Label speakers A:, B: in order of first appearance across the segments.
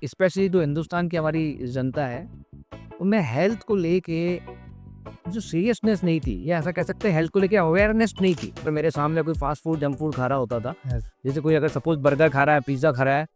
A: Specially जो हिंदुस्तान की हमारी जनता है, उनमें हेल्थ को लेके जो सीरियसनेस नहीं थी, या ऐसा कह सकते हैं हेल्थ को लेके अवेयरनेस नहीं थी। तो मेरे सामने कोई फास्ट फूड जंक फूड खा रहा होता था, जैसे कोई अगर सपोज बर्गर खा रहा है, पिज्ज़ा खा रहा है,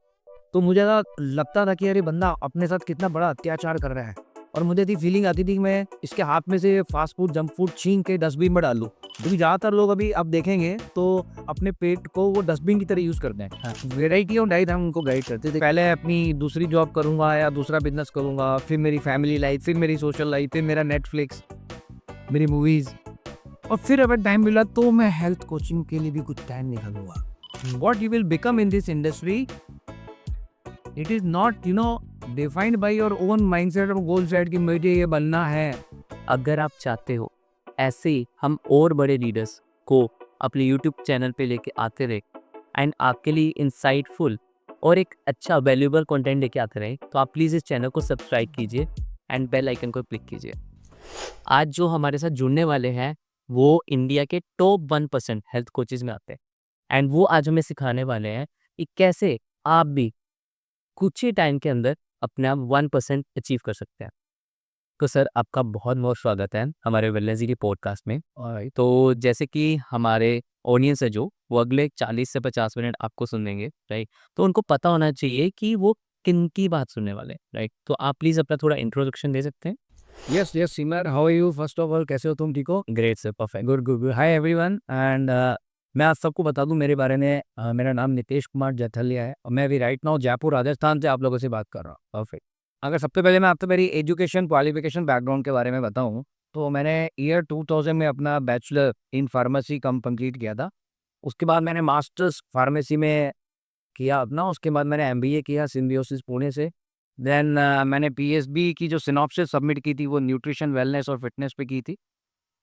A: तो मुझे ना लगता था कि अरे बंदा अपने साथ कितना बड़ा अत्याचार कर रहा है। और मुझे थी फीलिंग आती थी कि मैं इसके हाथ में से फास्ट फूड जंक फूड छीन के डस्टबिन में डाल दूँ। क्योंकि ज़्यादातर लोग अभी आप देखेंगे तो अपने पेट को वो डस्टबिन की तरह यूज़ करते हैं। वेराइटी ऑफ डाइट हम उनको गाइड करते थे। पहले अपनी दूसरी जॉब करूँगा या दूसरा बिजनेस करूँगा, फिर मेरी फैमिली लाइफ, फिर मेरी सोशल लाइफ, फिर मेरा नेटफ्लिक्स, मेरी मूवीज़, और फिर अगर टाइम मिला तो मैं हेल्थ कोचिंग के लिए भी कुछ टाइम निकालूंगा। What you will become in this industry, it is not defined by your own mindset और गोल सेट कि मुझे ये बनना है।
B: अगर आप चाहते हो ऐसे ही हम और बड़े लीडर्स को अपने यूट्यूब चैनल पे लेके आते रहे एंड आपके लिए इंसाइटफुल और एक अच्छा वैल्यूएबल कंटेंट लेके आते रहे, तो आप प्लीज़ इस चैनल को सब्सक्राइब कीजिए एंड बेल आइकन को क्लिक कीजिए। आज जो हमारे साथ जुड़ने वाले हैं वो इंडिया के टॉप 1% हेल्थ कोचेज में आते हैं एंड वो आज हमें सिखाने वाले हैं कि कैसे आप भी कुछ ही टाइम के अंदर अपने आप 1% अचीव कर सकते हैं। तो सर आपका बहुत-बहुत स्वागत है हमारे वेलनेस डेली पॉडकास्ट में।
A: ऑलराइट।
B: तो जैसे कि हमारे ऑडियंस है जो, वो अगले 40 से 50 मिनट आपको सुनेंगे, राइट? तो उनको पता होना चाहिए कि वो किनकी बात सुनने वाले हैं, राइट? तो आप प्लीज़ अपना थोड़ा इंट्रोडक्शन दे सकते हैं?
A: Yes yes Simar, how are you? First of all कैसे हो तुम? ठीक हो?
B: Great sir, perfect.
A: Good good good. Hi everyone and मैं आज सबको बता दूं मेरे बारे में। मेरा नाम नितेश कुमार जैथलिया है और मैं अभी राइट नाउ जयपुर राजस्थान से आप लोगों से बात कर रहा हूँ। परफेक्ट। अगर सबसे पहले मैं आपसे मेरी एजुकेशन क्वालिफिकेशन बैकग्राउंड के बारे में बताऊं, तो मैंने ईयर 2000 में अपना बैचलर इन फार्मेसी कंप्लीट किया था। उसके बाद मैंने मास्टर्स फार्मेसी में किया अपना। उसके बाद मैंने एमबीए किया सिम्बियोसिस पुणे से। देन मैंने पीएचडी की जो सिनॉप्सिस सबमिट की थी वो न्यूट्रिशन वेलनेस और फिटनेस पे की थी।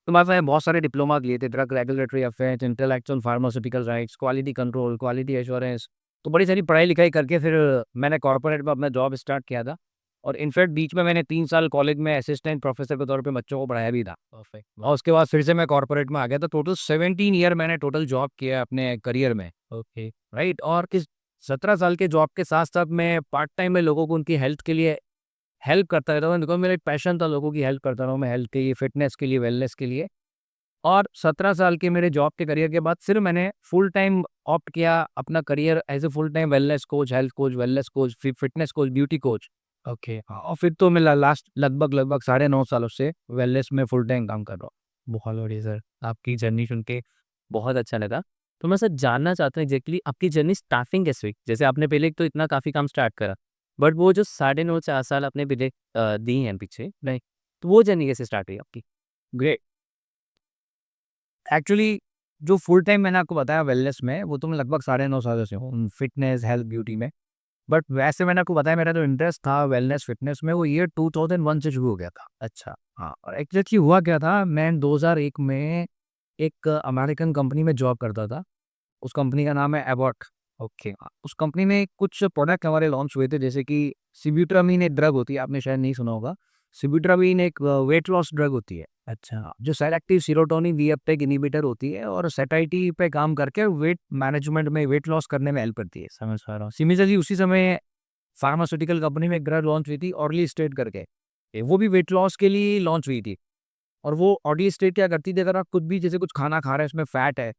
A: तो मैंने बहुत सारे डिप्लोमा लिए थे, drug regulatory affairs, intellectual pharmaceutical rights, quality control, quality assurance. तो बड़ी सारी पढ़ाई लिखाई करके फिर मैंने कॉर्पोरेट में अपना जॉब स्टार्ट किया था। और इनफैक्ट बीच में मैंने 3 साल कॉलेज में असिस्टेंट प्रोफेसर के तौर पे बच्चों को पढ़ाया भी था।
B: परफेक्ट,
A: और उसके बाद फिर से मैं कॉर्पोरेट में आ गया। तो टोटल 17 ईयर मैंने टोटल जॉब किया है अपने करियर में।
B: Okay,
A: right. और किस 17 साल के जॉब के साथ साथ मैं पार्ट टाइम में लोगों को उनकी हेल्थ के लिए हेल्प करता रहता हूँ। बिकॉज मेरा एक पैशन था, लोगों की हेल्प करता रहूँ मैं, हेल्थ के लिए, फिटनेस के लिए, वेलनेस के लिए। और 17 साल के मेरे जॉब के करियर के बाद फिर मैंने फुल टाइम ऑप्ट किया अपना career as a full time wellness coach, health coach, wellness coach, fitness coach, beauty coach.
B: Okay.
A: हाँ, और फिर तो मैं लास्ट लगभग लगभग 9.5 सालों से वेलनेस में फुल टाइम काम कर रहा हूँ।
B: बहुत बढ़िया सर, आपकी जर्नी सुन के बहुत अच्छा लगा। तो मैं सर जानना चाहता हूँ एग्ज़ैक्टली आपकी जर्नी स्टार्टिंग कैसे हुई? जैसे आपने पहले एक तो इतना काफ़ी काम स्टार्ट करा, बट वो जो साढ़े 9 4 साल आपने पहले दी हैं पीछे, राइट? तो वो जर्नी कैसे स्टार्ट हुई आपकी?
A: ग्रेट। एक्चुअली जो फुल टाइम मैंने आपको बताया वेलनेस में, वो तो मैं लगभग 9.5 सालों से हूँ फिटनेस हेल्थ ब्यूटी में। बट वैसे मैंने आपको बताया मेरा जो इंटरेस्ट था वेलनेस फिटनेस में वो ईयर 2001 से शुरू हो गया था।
B: अच्छा,
A: हाँ, और एक्चुअली हुआ क्या था, मैं 2001 में एक अमेरिकन कंपनी में जॉब करता था। उस कंपनी का नाम है एबॉट।
B: ओके,
A: हाँ, उस कंपनी में कुछ प्रोडक्ट हमारे लॉन्च हुए थे, जैसे कि सिब्यूट्रामीन एक ड्रग होती है, आपने शायद नहीं सुना होगा। सिब्यूट्रामीन एक वेट लॉस ड्रग होती है।
B: अच्छा,
A: हाँ, जो सेलेक्टिव सीरोटोनिन रीअपटेक इनहिबिटर होती है और सैटिस्फाइड पे काम करके वेट मैनेजमेंट में, वेट लॉस करने में हेल्प करती है।
B: समझ पा रहा हूँ।
A: सिमिलरली उसी समय फार्मास्यूटिकल कंपनी में एक ड्रग लॉन्च हुई थी अर्ली स्टेट करके। वो भी वेट लॉस के लिए लॉन्च हुई थी। और वो अर्ली स्टेट क्या करती थी, अगर आप कुछ भी जैसे कुछ खाना खा रहे हैं उसमें फैट है,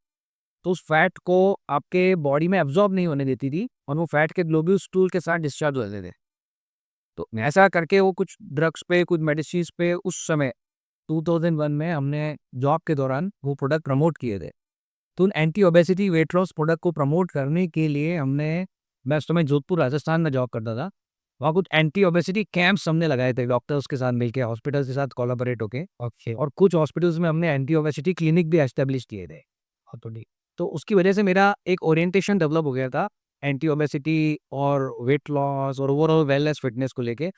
A: तो उस फैट को आपके बॉडी में एब्जॉर्ब नहीं होने देती थी और वो फैट के ग्लोब्यूल्स स्टूल के साथ डिस्चार्ज हो जाते थे। तो ऐसा करके वो कुछ ड्रग्स पे, कुछ मेडिसिन्स पे उस समय 2001 में हमने जॉब के दौरान वो प्रोडक्ट प्रमोट किए थे। तो उन anti obesity weight loss product को प्रमोट करने के लिए हमने, मैं उस समय जोधपुर राजस्थान में जॉब करता था, वहाँ कुछ एंटी ओबेसिटी कैंप्स हमने लगाए थे डॉक्टर्स के साथ मिलके, हॉस्पिटल्स के साथ कोलैबोरेट होके।
B: ओके,
A: और कुछ हॉस्पिटल्स में हमने एंटी ओबेसिटी क्लिनिक भी एस्टेब्लिश किए थे। तो उसकी वजह से मेरा एक ओरिएंटेशन डेवलप हो गया था एंटी ओबेसिटी और वेट लॉस और ओवरऑल वेलनेस फिटनेस को लेके।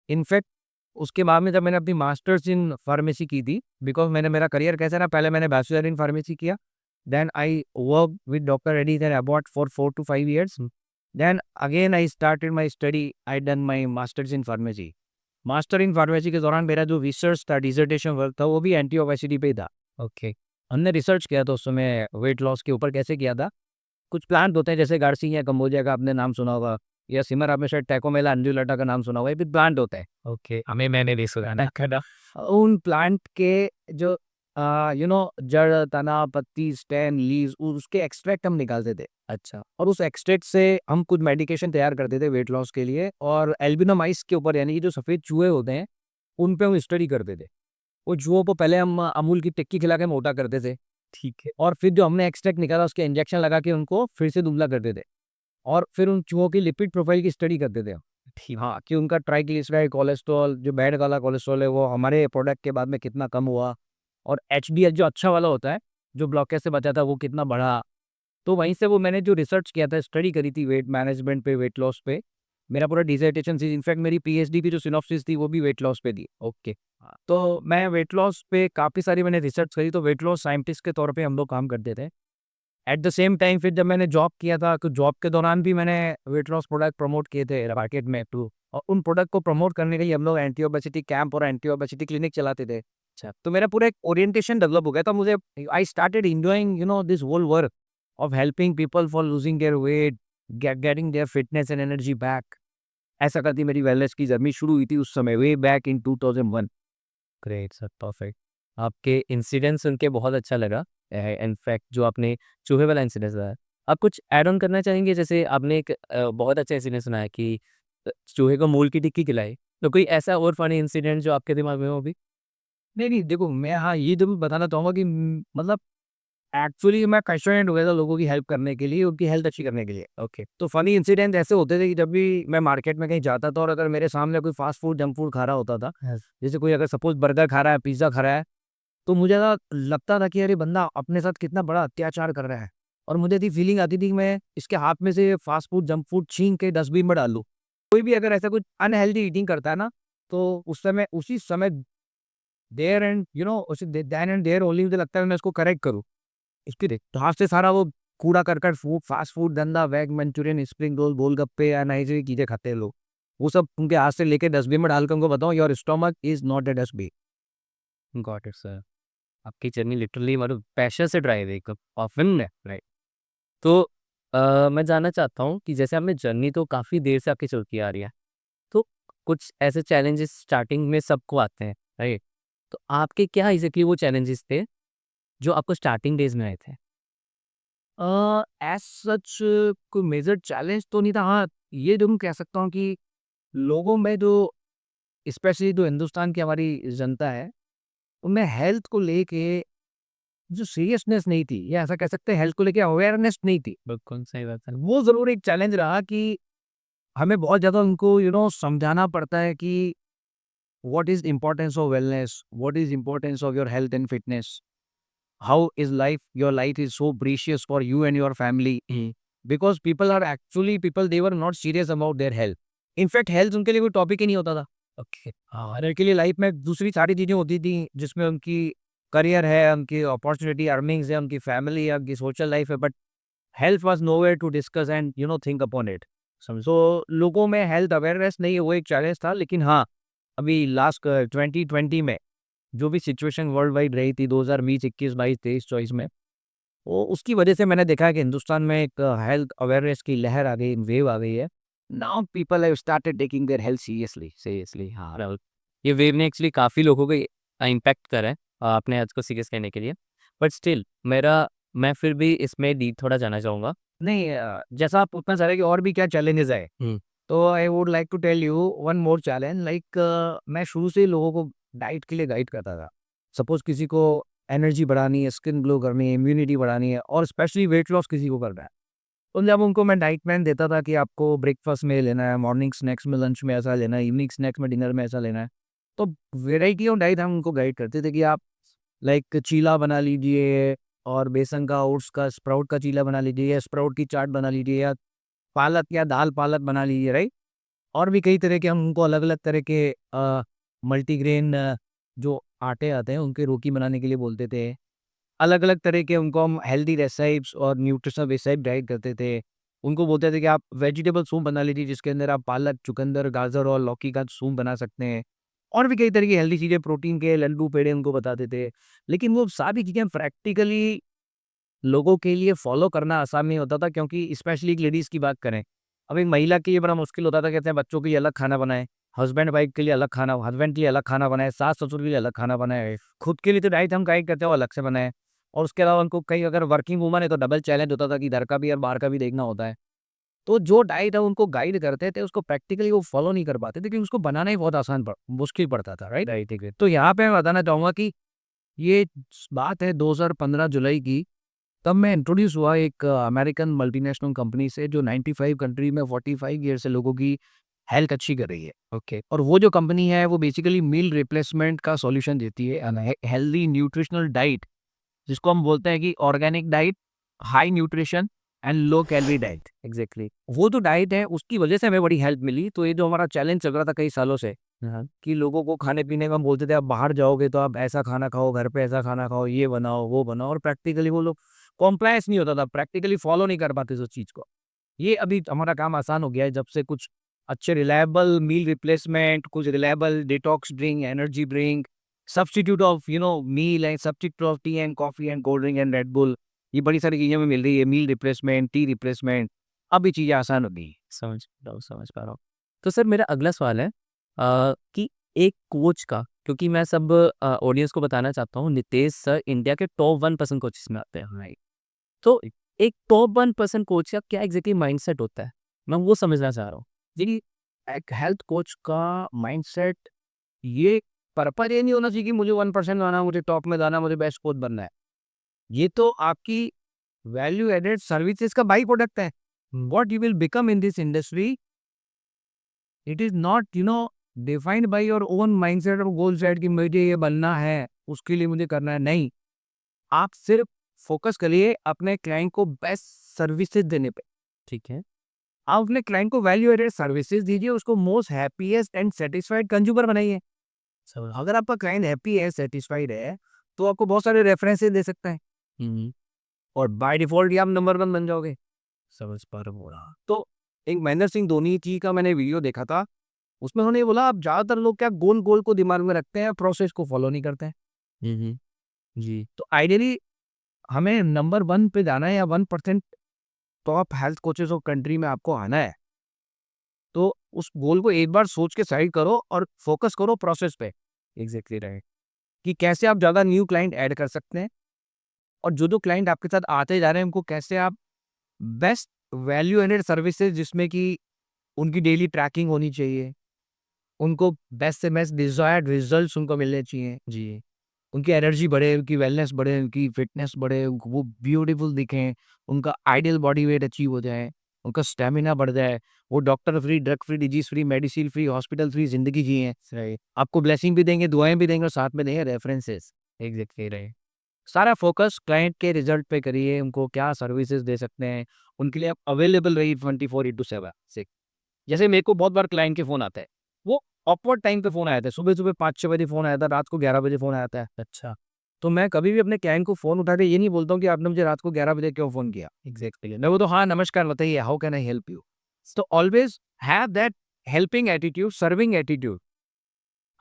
A: इनफैक्ट उसके बाद में जब मैंने अपनी मास्टर्स इन फार्मेसी की थी, बिकॉज मैंने, मेरा करियर कैसा ना, पहले मैंने बैचलर इन फार्मेसी किया, then I work with doctor Reddy's and Abbott for 4 to 5 years। Then again I started my study, I done my masters in pharmacy. Master in pharmacy के दौरान मेरा जो रिसर्च था, डिसर्टेशन वर्क था, वो भी anti obesity पे ही था।
B: ओके,
A: हमने रिसर्च किया था उस समय वेट लॉस के ऊपर। कैसे किया था, कुछ प्लांट होते हैं जैसे गार्सिनिया कंबोजिया का आपने नाम सुना होगा, या सिमर, आपने शायद टैकोमेला अंजुलेटा का नाम सुना हुआ है, भी प्लांट होता है।
B: ओके, हमें मैंने नहीं सुना ना कदा।
A: उन प्लांट के जो जड़, तना, पत्ती, स्टेम, लीव्स, उसके एक्सट्रैक्ट हम निकालते थे।
B: अच्छा,
A: और उस एक्सट्रैक्ट से हम कुछ मेडिकेशन तैयार करते थे वेट लॉस के लिए, और एल्बिनो माइस के ऊपर, यानी कि जो सफ़ेद चूहे होते हैं, उन पे हम स्टडी करते थे। वो चूहों को पहले हम अमूल की टिक्की खिला के मोटा करते थे,
B: ठीक है।
A: और फिर जो हमने एक्सट्रैक्ट निकाला उसके इंजेक्शन लगा के उनको फिर से दुबला करते थे, और फिर उन चूहों की लिपिड प्रोफाइल की स्टडी करते थे हम।
B: ठीक।
A: हाँ, कि उनका ट्राइग्लिसराइड कोलेस्ट्रॉल, जो बैड वाला कोलेस्ट्रॉल है, वो हमारे प्रोडक्ट के बाद में कितना कम हुआ, और एचडीएल जो अच्छा वाला होता है, जो ब्लॉकेज से बचा था, वो कितना बढ़ा। तो वहीं से वो मैंने जो रिसर्च किया था, स्टडी करी थी वेट मैनेजमेंट पे, वेट लॉस पे, मेरा पूरा डिसर्टेशन थी। इनफैक्ट मेरी पीएचडी की जो सिनॉप्सिस थी वो भी वेट लॉस पे थी।
B: ओके,
A: तो मैं वेट लॉस पे काफ़ी सारी मैंने रिसर्च करी, तो वेट लॉस साइंटिस्ट के तौर पे हम लोग काम करते थे। एट द सेम टाइम फिर जब मैंने जॉब किया था, तो जॉब के दौरान भी मैंने वेट लॉस प्रोडक्ट प्रमोट किए थे मार्केट में टू, और उन प्रोडक्ट को प्रमोट करने के लिए हम लोग एंटी ओबेसिटी कैंप और एंटी ओबेसिटी क्लिनिक चलाते थे।
B: अच्छा,
A: तो मेरा पूरा एक ओरिएंटेशन डेवलप हो गया था। मुझे I started enjoying this whole work of helping people for losing their weight, getting their fitness and energy back. ऐसा करती मेरी वेलनेस की जर्नी शुरू हुई थी उस समय, way back in 2001।
B: Great sir, perfect. आपके इंसिडेंट सुन के बहुत अच्छा लगा। इनफैक्ट जो आपने चूहे वाला इंसिडेंट बताया, आप कुछ ऐड ऑन करना चाहेंगे? जैसे आपने एक बहुत अच्छा इंसिडेंट सुनाया कि चूहे को मूल की टिक्की खिलाई, तो कोई ऐसा और फनी इंसिडेंट जो आपके दिमाग में हो अभी?
A: नहीं, नहीं, देखो मैं, हाँ, ये ज़रूर बताना चाहूँगा कि मतलब एक्चुअली मैं पैशनेट हो गया था लोगों की हेल्प करने के लिए, उनकी हेल्थ अच्छी करने के लिए।
B: ओके,
A: तो फ़नी इंसिडेंट ऐसे होते थे कि जब भी मैं मार्केट में कहीं जाता था और अगर मेरे सामने कोई फ़ास्ट फूड, जंक फूड खा रहा होता था,
B: यस,
A: जैसे कोई अगर सपोज़ बर्गर खा रहा है, पिज़्ज़ा खा रहा है, तो मुझे ना लगता था कि अरे बंदा अपने साथ कितना बड़ा अत्याचार कर रहा है। और मुझे ऐसी फीलिंग आती थी कि मैं इसके हाथ में से फ़ास्ट फूड, जंक फूड छीन के डस्टबिन में डाल दूँ। कोई भी अगर ऐसा कुछ अनहेल्दी ईटिंग करता है ना, तो उसी समय देयर एंड उसी देन एंड देयर ओनली मुझे लगता है मैं उसको करेक्ट करूँ। इसके देख तो हाथ से सारा वो कूड़ा-करकट फूड, फ़ास्ट फूड धंधा, वेज मंचूरियन, स्प्रिंग रोल, गोलगप्पे, अनहाइजीनिक चीज़ें खाते हैं लोग। वो सब उनके हाथ से लेके डस्टबिन में डाल के उनको बताऊँ, your stomach is not a dustbin.
B: Got it sir. आपकी जर्नी लिटरली मतलब पैशन से ड्राइव है एकदम, और फिल्म है, राइट? तो मैं जानना चाहता हूँ कि जैसे आपने जर्नी तो काफ़ी देर से आपकी चलती आ रही है, तो कुछ ऐसे चैलेंजेस स्टार्टिंग में सबको आते हैं, राइट? तो आपके क्या एग्ज़ैक्टली वो चैलेंजेस थे, जो आपको स्टार्टिंग डेज़ में आए थे?
A: एज़ सच कोई मेजर चैलेंज तो नहीं था। हाँ, ये ज़रूर कह सकता हूँ कि लोगों में जो, स्पेशली जो हिंदुस्तान की हमारी जनता है, उनमें हेल्थ को लेके जो सीरियसनेस नहीं थी, या ऐसा कह सकते हैं हेल्थ को लेके अवेयरनेस नहीं थी।
B: बिल्कुल सही बात है।
A: वो ज़रूर एक चैलेंज रहा कि हमें बहुत ज़्यादा उनको समझाना पड़ता है कि what is importance of wellness, what is importance of your health and fitness, how is life, your life is so precious for you and your family. Because people they were not serious about their health. In fact health उनके लिए कोई topic ही नहीं होता था।
B: Okay,
A: हाँ, हर एक के लिए लाइफ में दूसरी सारी चीज़ें होती थी, जिसमें उनकी करियर है, उनकी अपॉर्चुनिटी, अर्निंग्स है, उनकी फैमिली है, उनकी सोशल लाइफ है, but health was nowhere to discuss and think upon it. So लोगों में हेल्थ अवेयरनेस नहीं है, वो एक चैलेंज था। लेकिन हाँ, अभी लास्ट 2020 में जो भी सिचुएशन वर्ल्ड वाइड रही थी 2020, 21, 22, 23, 24 में, वो उसकी वजह से मैंने देखा है कि हिंदुस्तान में एक हेल्थ अवेयरनेस की लहर आ गई, वेव आ गई है। Now people have started taking their health seriously.
B: Seriously हाँ, राहुल। ये वेव ने एक्चुअली काफ़ी लोगों को इम्पैक्ट करा है, अपने हेल्थ को सीरियस लेने के लिए। बट स्टिल मैं फिर भी इसमें डीप थोड़ा जानना चाहूँगा।
A: नहीं, जैसा आप पूछना चाह रहे हैं कि और भी क्या चैलेंजेस है,
B: हुँ,
A: तो I would like to tell you one more challenge. Like मैं शुरू से ही लोगों को डाइट के लिए गाइड करता था। सपोज किसी को एनर्जी बढ़ानी है, स्किन ग्लो करनी है, इम्यूनिटी बढ़ानी है, और स्पेशली वेट लॉस किसी को करना है, तो जब उनको मैं डाइट प्लान देता था कि आपको ब्रेकफास्ट में लेना है, मॉर्निंग स्नैक्स में, लंच में ऐसा लेना है, इवनिंग स्नैक्स में, डिनर में ऐसा लेना है, तो वेराइटी ऑफ डाइट हम उनको गाइड करते थे कि आप लाइक चीला बना लीजिए, और बेसन का, ओट्स का, स्प्राउट का चीला बना लीजिए, या स्प्राउट की चाट बना लीजिए, या पालक या दाल पालक बना लीजिए, राइट? और भी कई तरह के हम उनको अलग-अलग तरह के मल्टीग्रेन जो आटे आते हैं उनकी रोटी बनाने के लिए बोलते थे। अलग-अलग तरह के उनको हम हेल्दी रेसिपीज़ और न्यूट्रिशनल रेसिपी गाइड करते थे। उनको बोलते थे कि आप वेजिटेबल सूप बना लीजिए, जिसके अंदर आप पालक, चुकंदर, गाजर और लौकी का सूप बना सकते हैं। और भी कई तरह की हेल्दी चीज़ें, प्रोटीन के लड्डू पेड़े उनको बताते थे। लेकिन वो सारी चीज़ें प्रैक्टिकली लोगों के लिए फ़ॉलो करना आसान नहीं होता था, क्योंकि स्पेशली एक लेडीज़ की बात करें, अब एक महिला के लिए बड़ा मुश्किल होता था, कहते हैं बच्चों के लिए अलग खाना बनाए, हस्बैंड वाइफ के लिए अलग खाना, हस्बैंड के लिए अलग खाना बनाए, सास ससुर के लिए अलग खाना बनाए, खुद के लिए तो डाइट हम गाइड करते हैं वो अलग से बनाए। और उसके अलावा उनको कहीं अगर वर्किंग वूमन है तो डबल चैलेंज होता था कि घर का भी और बाहर का भी देखना होता है। तो जो डाइट है उनको गाइड करते थे उसको प्रैक्टिकली वो फॉलो नहीं कर पाते थे क्योंकि उसको बनाना ही बहुत मुश्किल पड़ता था, राइट राइट। तो यहाँ पे मैं बताना चाहूंगा कि ये बात है 2015 जुलाई की। तब मैं इंट्रोड्यूस हुआ एक अमेरिकन मल्टीनेशनल कंपनी से जो 95 कंट्री में 45 ईयर से लोगों की हेल्थ अच्छी कर रही है। ओके, और वो जो कंपनी है वो बेसिकली मील रिप्लेसमेंट का सॉल्यूशन देती है, हेल्दी न्यूट्रिशनल डाइट, जिसको हम बोलते हैं कि organic diet, high nutrition and low calorie diet.
B: Exactly.
A: वो जो डाइट है उसकी वजह से हमें बड़ी हेल्प मिली। तो ये जो हमारा चैलेंज चल रहा था कई सालों से
B: हाँ।
A: कि लोगों को खाने पीने का हम बोलते थे आप बाहर जाओगे तो आप ऐसा खाना खाओ, घर पे ऐसा खाना खाओ, ये बनाओ वो बनाओ, और प्रैक्टिकली वो लोग कॉम्प्लायंस नहीं होता था, प्रैक्टिकली फॉलो नहीं कर पाते उस चीज़ को। ये अभी हमारा काम आसान हो गया है जब से कुछ अच्छे रिलायबल मील रिप्लेसमेंट, कुछ reliable detox drink, energy drink, substitute of meal and substitute of tea and coffee and cold drink and Red Bull, ये बड़ी सारी चीज़ें में मिल रही है, मील रिप्लेसमेंट, टी रिप्लेसमेंट। अब ये चीज़ें आसान हो गई हैं।
B: समझ पा रहा हूँ। तो सर मेरा अगला सवाल है कि एक कोच का, क्योंकि मैं सब ऑडियंस को बताना चाहता हूँ, नितेश सर इंडिया के टॉप 1% कोचेस में आते हैं।
A: राइट।
B: तो एक टॉप 1% कोच का क्या एग्जैक्टली माइंडसेट होता है? मैं वो समझना चाह रहा हूँ।
A: जी, एक हेल्थ कोच का माइंडसेट, ये पर्पज ये नहीं होना चाहिए कि मुझे 1% आना, मुझे टॉप में जाना, मुझे बेस्ट कोच बनना है। ये तो आपकी वैल्यू एडेड सर्विसेज का बाई प्रोडक्ट है। What you will become in this industry, it is not defined by your own mindset और गोल सेट कि मुझे ये बनना है, उसके लिए मुझे करना है। नहीं, आप सिर्फ फोकस करिए अपने क्लाइंट को बेस्ट सर्विसेज देने पे।
B: ठीक है।
A: आप अपने क्लाइंट को वैल्यू एडेड सर्विसेज दीजिए, उसको most happiest and satisfied consumer बनाइए।
B: समझ।
A: अगर आपका क्लाइंट हैप्पी है, सेटिस्फाइड है, तो आपको बहुत सारे रेफरेंसेस दे सकता है
B: हम्म।
A: और बाय डिफॉल्ट ही आप नंबर 1 बन जाओगे।
B: समझ पा रहा हूँ।
A: तो एक महेंद्र सिंह धोनी जी का मैंने वीडियो देखा था, उसमें उन्होंने ये बोला आप ज़्यादातर लोग क्या गोल गोल को दिमाग में रखते हैं, प्रोसेस को फॉलो नहीं करते हैं।
B: हम्म। जी।
A: तो आइडियली हमें नंबर 1 पे जाना है या 1% top health coaches of country में आपको आना है, तो उस गोल को एक बार सोच के साइड करो और फोकस करो प्रोसेस पे।
B: Exactly right.
A: कि कैसे आप ज़्यादा न्यू क्लाइंट ऐड कर सकते हैं, और जो क्लाइंट आपके साथ आते जा रहे हैं उनको कैसे आप बेस्ट वैल्यू एडेड सर्विसेज, जिसमें कि उनकी डेली ट्रैकिंग होनी चाहिए, उनको बेस्ट से बेस्ट डिजायर्ड रिजल्ट्स उनको मिलने चाहिए,
B: जी।
A: उनकी एनर्जी बढ़े, उनकी वेलनेस बढ़े, उनकी फिटनेस बढ़े, उनको वो ब्यूटीफुल दिखें, उनका आइडियल बॉडी वेट अचीव हो जाए, उनका स्टेमिना बढ़ जाए, वो doctor free, drug free, disease free, medicine free, hospital free जिंदगी जिए।
B: राइट।
A: आपको ब्लेसिंग भी देंगे, दुआएं भी देंगे और साथ में देंगे रेफरेंसेस।
B: Exactly right.
A: सारा फोकस क्लाइंट के रिजल्ट पे करिए, उनको क्या सर्विसेज दे सकते हैं, उनके लिए आप अवेलेबल रहिए 24/7 से। जैसे मेरे को बहुत बार क्लाइंट के फ़ोन आता है, वो ऑकवर्ड टाइम पे फ़ोन आया था, सुबह-सुबह 5-6 बजे फ़ोन आया था, रात को 11 बजे फ़ोन आया था।
B: अच्छा।
A: तो मैं कभी भी अपने क्लाइंट को फ़ोन उठा के ये नहीं बोलता हूँ कि आपने मुझे रात को 11 बजे क्यों फ़ोन किया?
B: एग्जैक्टली।
A: मैं बोलता हूँ, हाँ, नमस्कार बताइए, how can I help you? तो always have that helping attitude, serving attitude.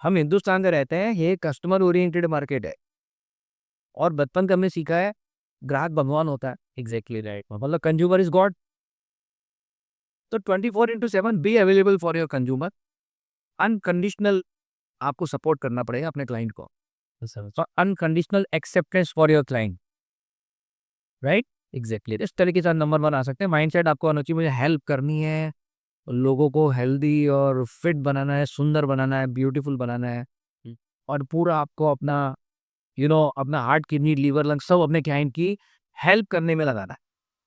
A: हम हिंदुस्तान में रहते हैं, ये कस्टमर ओरिएंटेड मार्केट है और बचपन से हमने सीखा है, ग्राहक भगवान होता है,
B: एग्जैक्टली राइट।
A: मतलब कंज्यूमर इज़ गॉड। तो 24/7 be available for your consumer, unconditional आपको सपोर्ट करना पड़ेगा अपने क्लाइंट को,
B: समझ।
A: और unconditional acceptance for your client, right?
B: Exactly.
A: इस तरीके से नंबर 1 आ सकते हैं। माइंडसेट आपको आना चाहिए, मुझे हेल्प करनी है, लोगों को हेल्दी और फिट बनाना है, सुंदर बनाना है, ब्यूटीफुल बनाना है, और पूरा आपको अपना अपना हार्ट, किडनी, लीवर, लंग सब अपने क्लाइंट की हेल्प करने में लगाना है।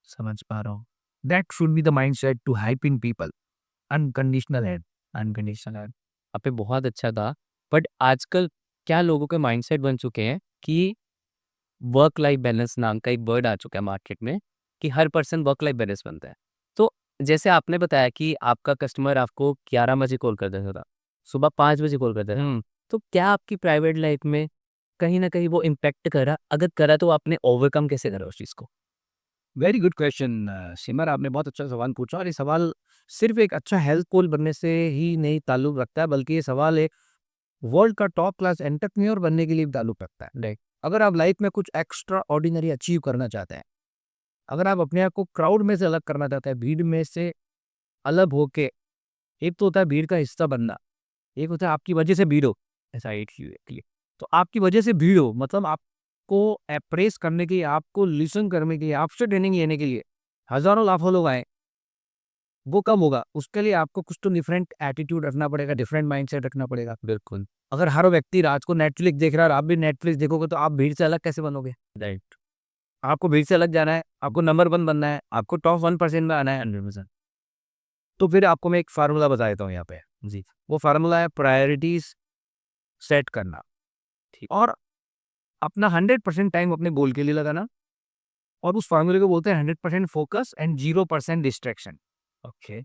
B: समझ पा रहा हूँ।
A: That should be the mindset to helping people, unconditional help.
B: Unconditional. आप पे बहुत अच्छा था। बट आजकल क्या लोगों के माइंडसेट बन चुके हैं कि वर्क लाइफ बैलेंस नाम का एक वर्ड आ चुका है मार्केट में, कि हर पर्सन वर्क लाइफ बैलेंस बनता है। तो जैसे आपने बताया कि आपका कस्टमर आपको 11 बजे कॉल कर देता था, सुबह 5 बजे कॉल कर देता था।
A: हुँ।
B: तो क्या आपकी प्राइवेट लाइफ में कहीं न कहीं वो इम्पैक्ट करा? अगर करा तो आपने ओवरकम कैसे करा उस चीज़ को?
A: वेरी गुड क्वेश्चन सिमर, आपने बहुत अच्छा सवाल पूछा, और ये सवाल सिर्फ एक अच्छा हेल्थ कोच बनने से ही नहीं ताल्लुक रखता है, बल्कि ये सवाल एक वर्ल्ड का टॉप क्लास एंटरप्रेन्योर बनने के लिए भी ताल्लुक रखता है।
B: राइट।
A: अगर आप लाइफ में कुछ एक्स्ट्रा ऑर्डिनरी अचीव करना चाहते हैं, अगर आप अपने आप को क्राउड में से अलग करना चाहते हैं, भीड़ में से अलग होके, एक तो होता है भीड़ का हिस्सा बनना, एक होता है आपकी वजह से भीड़ हो, ऐसा एक ही है। तो आपकी वजह से भीड़ हो मतलब आपको अप्रेस करने के लिए, आपको लिसन करने के लिए, आपसे ट्रेनिंग लेने के लिए हज़ारों लाखों लोग आए, वो कब होगा? उसके लिए आपको कुछ तो डिफरेंट एटीट्यूड रखना पड़ेगा, डिफरेंट माइंडसेट रखना पड़ेगा।
B: बिल्कुल।
A: अगर हर व्यक्ति रात को नेटफ्लिक्स देख रहा है और आप भी नेटफ्लिक्स देखोगे तो आप भीड़ से अलग कैसे बनोगे?
B: राइट।
A: आपको भीड़ से अलग जाना है, आपको नंबर 1 बनना है, आपको टॉप 1% में आना है।
B: 100%।
A: तो फिर आपको मैं एक फार्मूला बता देता हूँ यहाँ पे।
B: जी।
A: वो फार्मूला है प्रायोरिटीज़ सेट करना
B: ठीक।
A: और अपना 100% टाइम अपने गोल के लिए लगाना और उस फार्मूले को बोलते हैं 100% फोकस एंड 0% डिस्ट्रैक्शन।
B: ओके।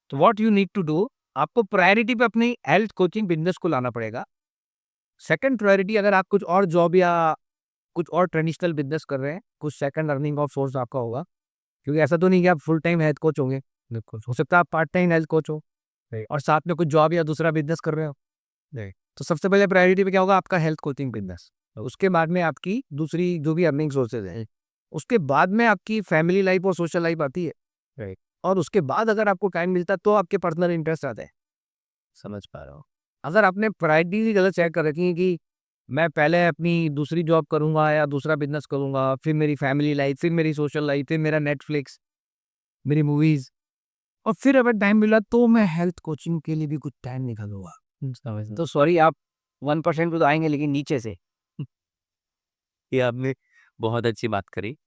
A: तो what you need to do, आपको प्रायोरिटी पे अपनी हेल्थ कोचिंग बिज़नेस को लाना पड़ेगा। सेकंड प्रायोरिटी अगर आप कुछ और जॉब या कुछ और ट्रेडिशनल बिज़नेस कर रहे हैं, कुछ सेकंड अर्निंग ऑफ सोर्स आपका होगा। क्योंकि ऐसा तो नहीं कि आप फुल टाइम हेल्थ कोच होंगे।
B: बिल्कुल।
A: हो सकता है आप पार्ट टाइम हेल्थ कोच हो
B: राइट।
A: और साथ में कुछ जॉब या दूसरा बिज़नेस कर रहे हो।
B: राइट।
A: तो सबसे पहले प्रायोरिटी पे क्या होगा? आपका हेल्थ कोचिंग बिज़नेस। उसके बाद में आपकी दूसरी जो भी अर्निंग सोर्सेज़ हैं। उसके बाद में आपकी फैमिली लाइफ़ और सोशल लाइफ़ आती है
B: राइट।
A: और उसके बाद अगर आपको टाइम मिलता है तो आपके पर्सनल इंटरेस्ट आते हैं।
B: समझ पा रहा हूँ।
A: अगर आपने प्रायोरिटी ही गलत सेट कर रखी है कि मैं पहले अपनी दूसरी जॉब करूँगा या दूसरा बिज़नेस करूँगा, फिर मेरी फैमिली लाइफ़, फिर मेरी सोशल लाइफ़, फिर मेरा नेटफ्लिक्स, मेरी मूवीज़ और फिर अगर टाइम मिला तो मैं हेल्थ कोचिंग के लिए भी कुछ टाइम निकालूँगा।
B: समझ
A: तो सॉरी आप 1% पे तो आएँगे लेकिन नीचे से।
B: ये आपने बहुत अच्छी बात करी।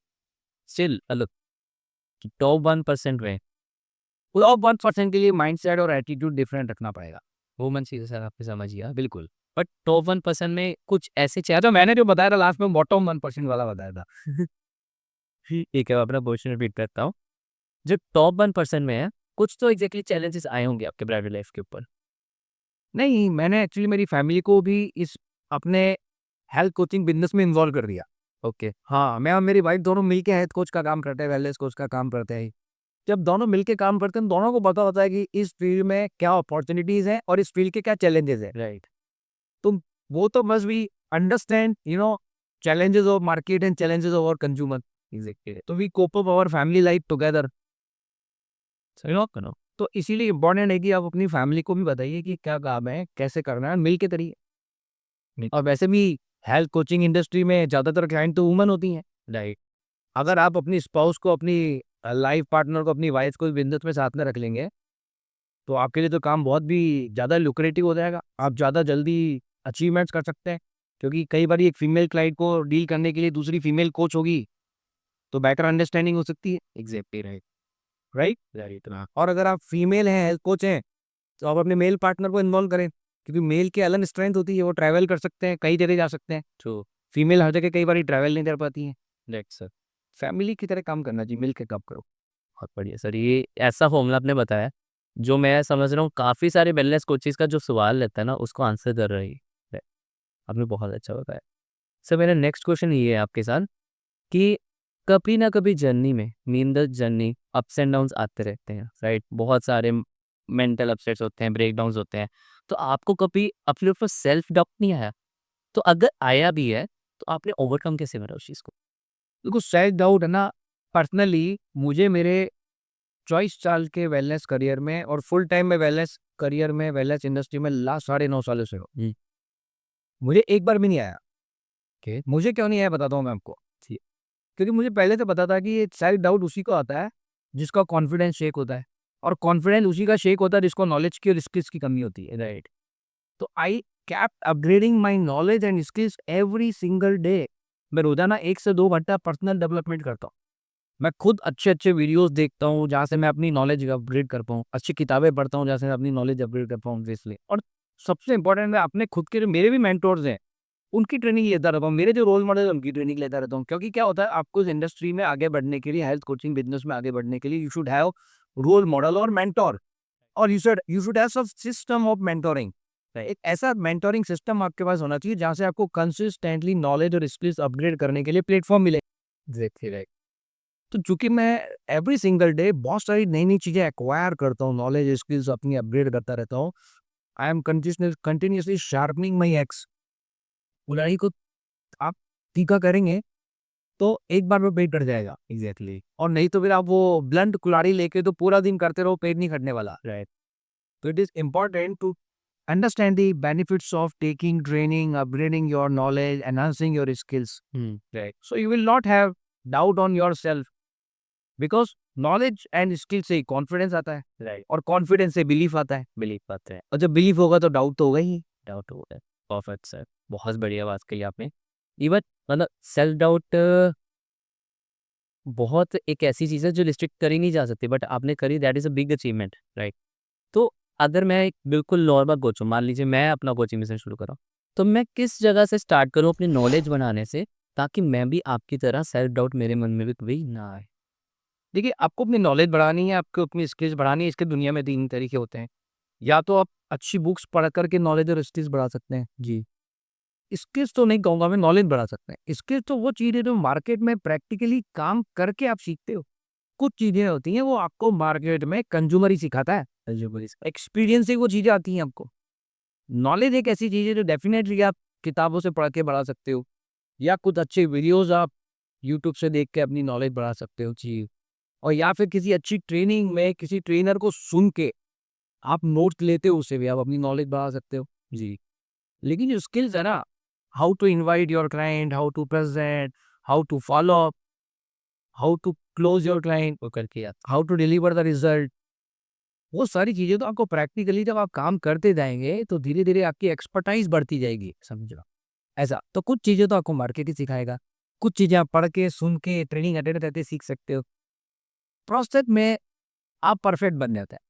B: स्टिल अलग टॉप 1% में
A: वो और 1% के लिए माइंडसेट और एटीट्यूड डिफरेंट रखना पड़ेगा।
B: वो मन चीज़ सर आपने समझ गया।
A: बिल्कुल।
B: बट टॉप 1% में कुछ ऐसे
A: या तो मैंने जो बताया था लास्ट में बॉटम 1% वाला बताया था।
B: ठीक है, मैं अपना क्वेश्चन रिपीट करता हूँ। जो टॉप 1% में है, कुछ तो एग्ज़ैक्टली चैलेंजेस आए होंगे आपके ब्राइडल लाइफ़ के ऊपर।
A: नहीं, मैंने एक्चुअली मेरी फैमिली को भी इस अपने हेल्थ कोचिंग बिज़नेस में इन्वॉल्व कर दिया।
B: ओके।
A: हाँ, मैं और मेरी वाइफ दोनों मिलके हेल्थ कोच का काम करते हैं, वेलनेस कोच का काम करते हैं। जब दोनों मिलके काम करते हैं, दोनों को पता होता है कि इस फील्ड में क्या अपॉर्च्युनिटीज़ हैं और इस फील्ड के क्या चैलेंजेस हैं।
B: राइट।
A: तो वो तो must be understand challenges of market and challenges of our consumer.
B: Exactly.
A: तो we cope up our family life together.
B: करो।
A: तो इसीलिए इम्पोर्टेंट है कि आप अपनी फैमिली को भी बताइए कि क्या काम है, कैसे करना है, मिल के करिए। और वैसे भी हेल्थ कोचिंग इंडस्ट्री में ज़्यादातर क्लाइंट तो वुमन होती हैं।
B: राइट।
A: अगर आप अपनी स्पाउस को, अपनी लाइफ पार्टनर को, अपनी वाइफ को बिज़नेस में साथ में रख लेंगे, तो आपके लिए तो काम बहुत भी ज़्यादा लुक्रेटिव हो जाएगा। आप ज़्यादा जल्दी अचीवमेंट्स कर सकते हैं। क्योंकि कई बार एक फीमेल क्लाइंट को डील करने के लिए दूसरी फीमेल कोच होगी, तो बेटर अंडरस्टैंडिंग हो सकती है,
B: एग्ज़ैक्टली राइट।
A: राइट?
B: राइट। हाँ।
A: और अगर आप फीमेल हैं, हेल्थ कोच हैं, तो आप अपने मेल पार्टनर को इन्वॉल्व करें। क्योंकि मेल की अलग स्ट्रेंथ होती है, वो ट्रैवल कर सकते हैं, कई जगह जा सकते हैं।
B: ट्रू।
A: फीमेल हर जगह कई बार ट्रैवल नहीं कर पाती हैं।
B: Right sir.
A: फैमिली की तरह काम करना जी, मिल के काम करो।
B: बहुत बढ़िया सर, ये ऐसा फ़ॉर्मूला आपने बताया, जो मैं समझ रहा हूँ काफ़ी सारे वेलनेस कोचेज़ का जो सवाल रहता है ना, उसको आंसर कर रही है। आपने बहुत अच्छा बताया। सर मेरा नेक्स्ट क्वेश्चन ये है आपके साथ कि कभी ना कभी जर्नी में mean the journey ups and downs आते रहते हैं, राइट? बहुत सारे मेंटल अपसेट्स होते हैं, ब्रेकडाउन्स होते हैं। तो आपको कभी अपने ऊपर सेल्फ डाउट नहीं आया? तो अगर आया भी है, तो आपने ओवरकम कैसे करा उस चीज़ को?
A: देखो सेल्फ डाउट है ना, पर्सनली मुझे मेरे 24 साल के वेलनेस करियर में और फुल टाइम में वेलनेस करियर में, वेलनेस इंडस्ट्री में लास्ट 9.5 सालों से हो। मुझे एक बार भी नहीं आया।
B: ओके।
A: मुझे क्यों नहीं आया बताता हूँ मैं आपको।
B: जी।
A: क्योंकि मुझे पहले से पता था कि ये सेल्फ डाउट उसी को आता है जिसका कॉन्फिडेंस शेक होता है और कॉन्फिडेंस उसी का शेक होता है जिसको नॉलेज की और स्किल्स की कमी होती है।
B: राइट।
A: तो आई kept upgrading my knowledge and skills every single day. मैं रोजाना 1 से 2 घंटा पर्सनल डेवलपमेंट करता हूँ। मैं खुद अच्छे-अच्छे वीडियोज़ देखता हूँ, जहाँ से मैं अपनी नॉलेज अपग्रेड कर पाऊँ। अच्छी किताबें पढ़ता हूँ, जहाँ से मैं अपनी नॉलेज अपग्रेड कर पाऊँ ऑब्वियसली। और सबसे इम्पोर्टेंट मैं अपने खुद के जो मेरे भी मेंटोर्स हैं, उनकी ट्रेनिंग लेता रहता हूँ। मेरे जो रोल मॉडल हैं, उनकी ट्रेनिंग लेता रहता हूँ। क्योंकि क्या होता है, आपको इस इंडस्ट्री में आगे बढ़ने के लिए, हेल्थ कोचिंग बिज़नेस में आगे बढ़ने के लिए you should have role model और मेंटर और you should have some system of mentoring. एक ऐसा मेंटोरिंग सिस्टम आपके पास होना चाहिए, जहाँ से आपको कंसिस्टेंटली नॉलेज और स्किल्स अपग्रेड करने के लिए प्लेटफ़ॉर्म मिले।
B: Exactly right.
A: तो चूँकि मैं एवरी सिंगल डे बहुत सारी नई-नई चीज़ें एक्वायर करता हूँ, नॉलेज, स्किल्स अपनी अपग्रेड करता रहता हूँ। I am continuously sharpening my ex. कुल्हाड़ी को आप तीखा करेंगे, तो एक बार में पेट कट जाएगा।
B: एग्जैक्टली।
A: और नहीं तो फिर आप वो ब्लंट कुल्हाड़ी लेके तो पूरा दिन करते रहो, पेट नहीं कटने वाला।
B: Right.
A: So it is important to understand the benefits of taking training, upgrading your knowledge, enhancing your skills.
B: Right.
A: So you will not have doubt on yourself because knowledge and skill से confidence आता है
B: right.
A: और confidence से belief आता है,
B: believe पाते हैं।
A: और जब बिलीफ होगा तो डाउट तो होगा ही।
B: डाउट हो गया। परफेक्ट सर, बहुत बढ़िया बात कही आपने। इवन मतलब सेल्फ डाउट बहुत एक ऐसी चीज़ है जो रिस्ट्रिक्ट करी नहीं जा सकती, बट आपने करी, that is a big achievement, right. तो अगर मैं एक बिल्कुल नॉर्मल कोच हूँ, मान लीजिए मैं अपना कोचिंग बिजनेस शुरू कर रहा हूँ, तो मैं किस जगह से स्टार्ट करूँ अपनी नॉलेज बढ़ाने से, ताकि मैं भी आपकी तरह सेल्फ डाउट मेरे मन में भी कभी ना आए।
A: देखिए, आपको अपनी नॉलेज बढ़ानी है, आपको अपनी स्किल्स बढ़ानी है। इसके दुनिया में 3 तरीके होते हैं। या तो आप अच्छी बुक्स पढ़ कर के नॉलेज और स्किल्स बढ़ा सकते हैं।
B: जी।
A: स्किल्स तो नहीं कहूँगा मैं, नॉलेज बढ़ा सकते हैं। स्किल्स तो वो चीज़ है जो मार्केट में प्रैक्टिकली काम करके आप सीखते हो। कुछ चीज़ें होती हैं वो आपको मार्केट में कंज्यूमर ही सिखाता है। एक्सपीरियंस से वो चीज़ें आती हैं आपको। नॉलेज एक ऐसी चीज़ है जो डेफिनेटली आप किताबों से पढ़ के बढ़ा सकते हो, या कुछ अच्छे वीडियोज़ आप यूट्यूब से देख के अपनी नॉलेज बढ़ा सकते हो। जी। और या फिर किसी अच्छी ट्रेनिंग में किसी ट्रेनर को सुन के आप नोट्स लेते हो, उससे भी आप अपनी नॉलेज बढ़ा सकते हो।
B: जी।
A: लेकिन जो स्किल्स है ना, how to invite your client, how to present, how to follow up, how to close your client,
B: वो करके आता।
A: How to deliver the result, वो सारी चीज़ें तो आपको प्रैक्टिकली जब आप काम करते जाएँगे, तो धीरे-धीरे आपकी एक्सपर्टाइज़ बढ़ती जाएगी, समझो। ऐसा, तो कुछ चीज़ें तो आपको मार्केट ही सिखाएगा, कुछ चीज़ें आप पढ़ के, सुन के, ट्रेनिंग अटेंड करके सीख सकते हो। प्रोसेस में आप परफेक्ट बन जाते हैं।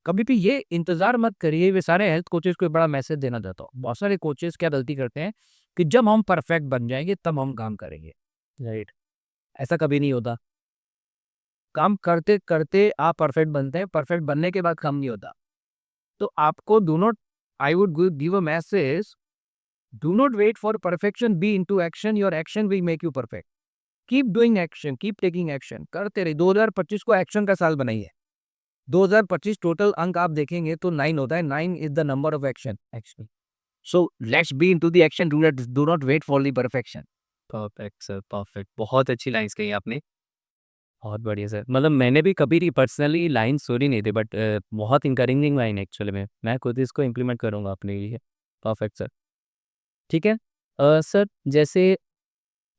A: कभी भी ये इंतज़ार मत करिए, वे सारे हेल्थ कोचेज़ को एक बड़ा मैसेज देना चाहता हूँ। बहुत सारे कोचेज़ क्या गलती करते हैं कि जब हम परफेक्ट बन जाएँगे, तब हम काम करेंगे।
B: राइट।
A: ऐसा कभी नहीं होता। काम करते-करते आप परफेक्ट बनते हैं, परफेक्ट बनने के बाद काम नहीं होता। तो आपको do not I would give a message, do not wait for perfection, be into action, your action will make you perfect. Keep doing action, keep taking action, करते रहिए। 2025 को एक्शन का साल बनाइए। 2025 टोटल अंक आप देखेंगे तो 9 होता है, 9 is the number of action actually. So let's be into the action, do not wait for the perfection.
B: Perfect sir, perfect. बहुत अच्छी लाइन्स कही आपने। बहुत बढ़िया सर। मतलब मैंने भी कभी नहीं पर्सनली लाइन सुनी नहीं थी, बट बहुत इंकरेजिंग लाइन है एक्चुअली में। मैं खुद इसको इम्प्लीमेंट करूँगा अपने लिए। Perfect sir. ठीक है। सर जैसे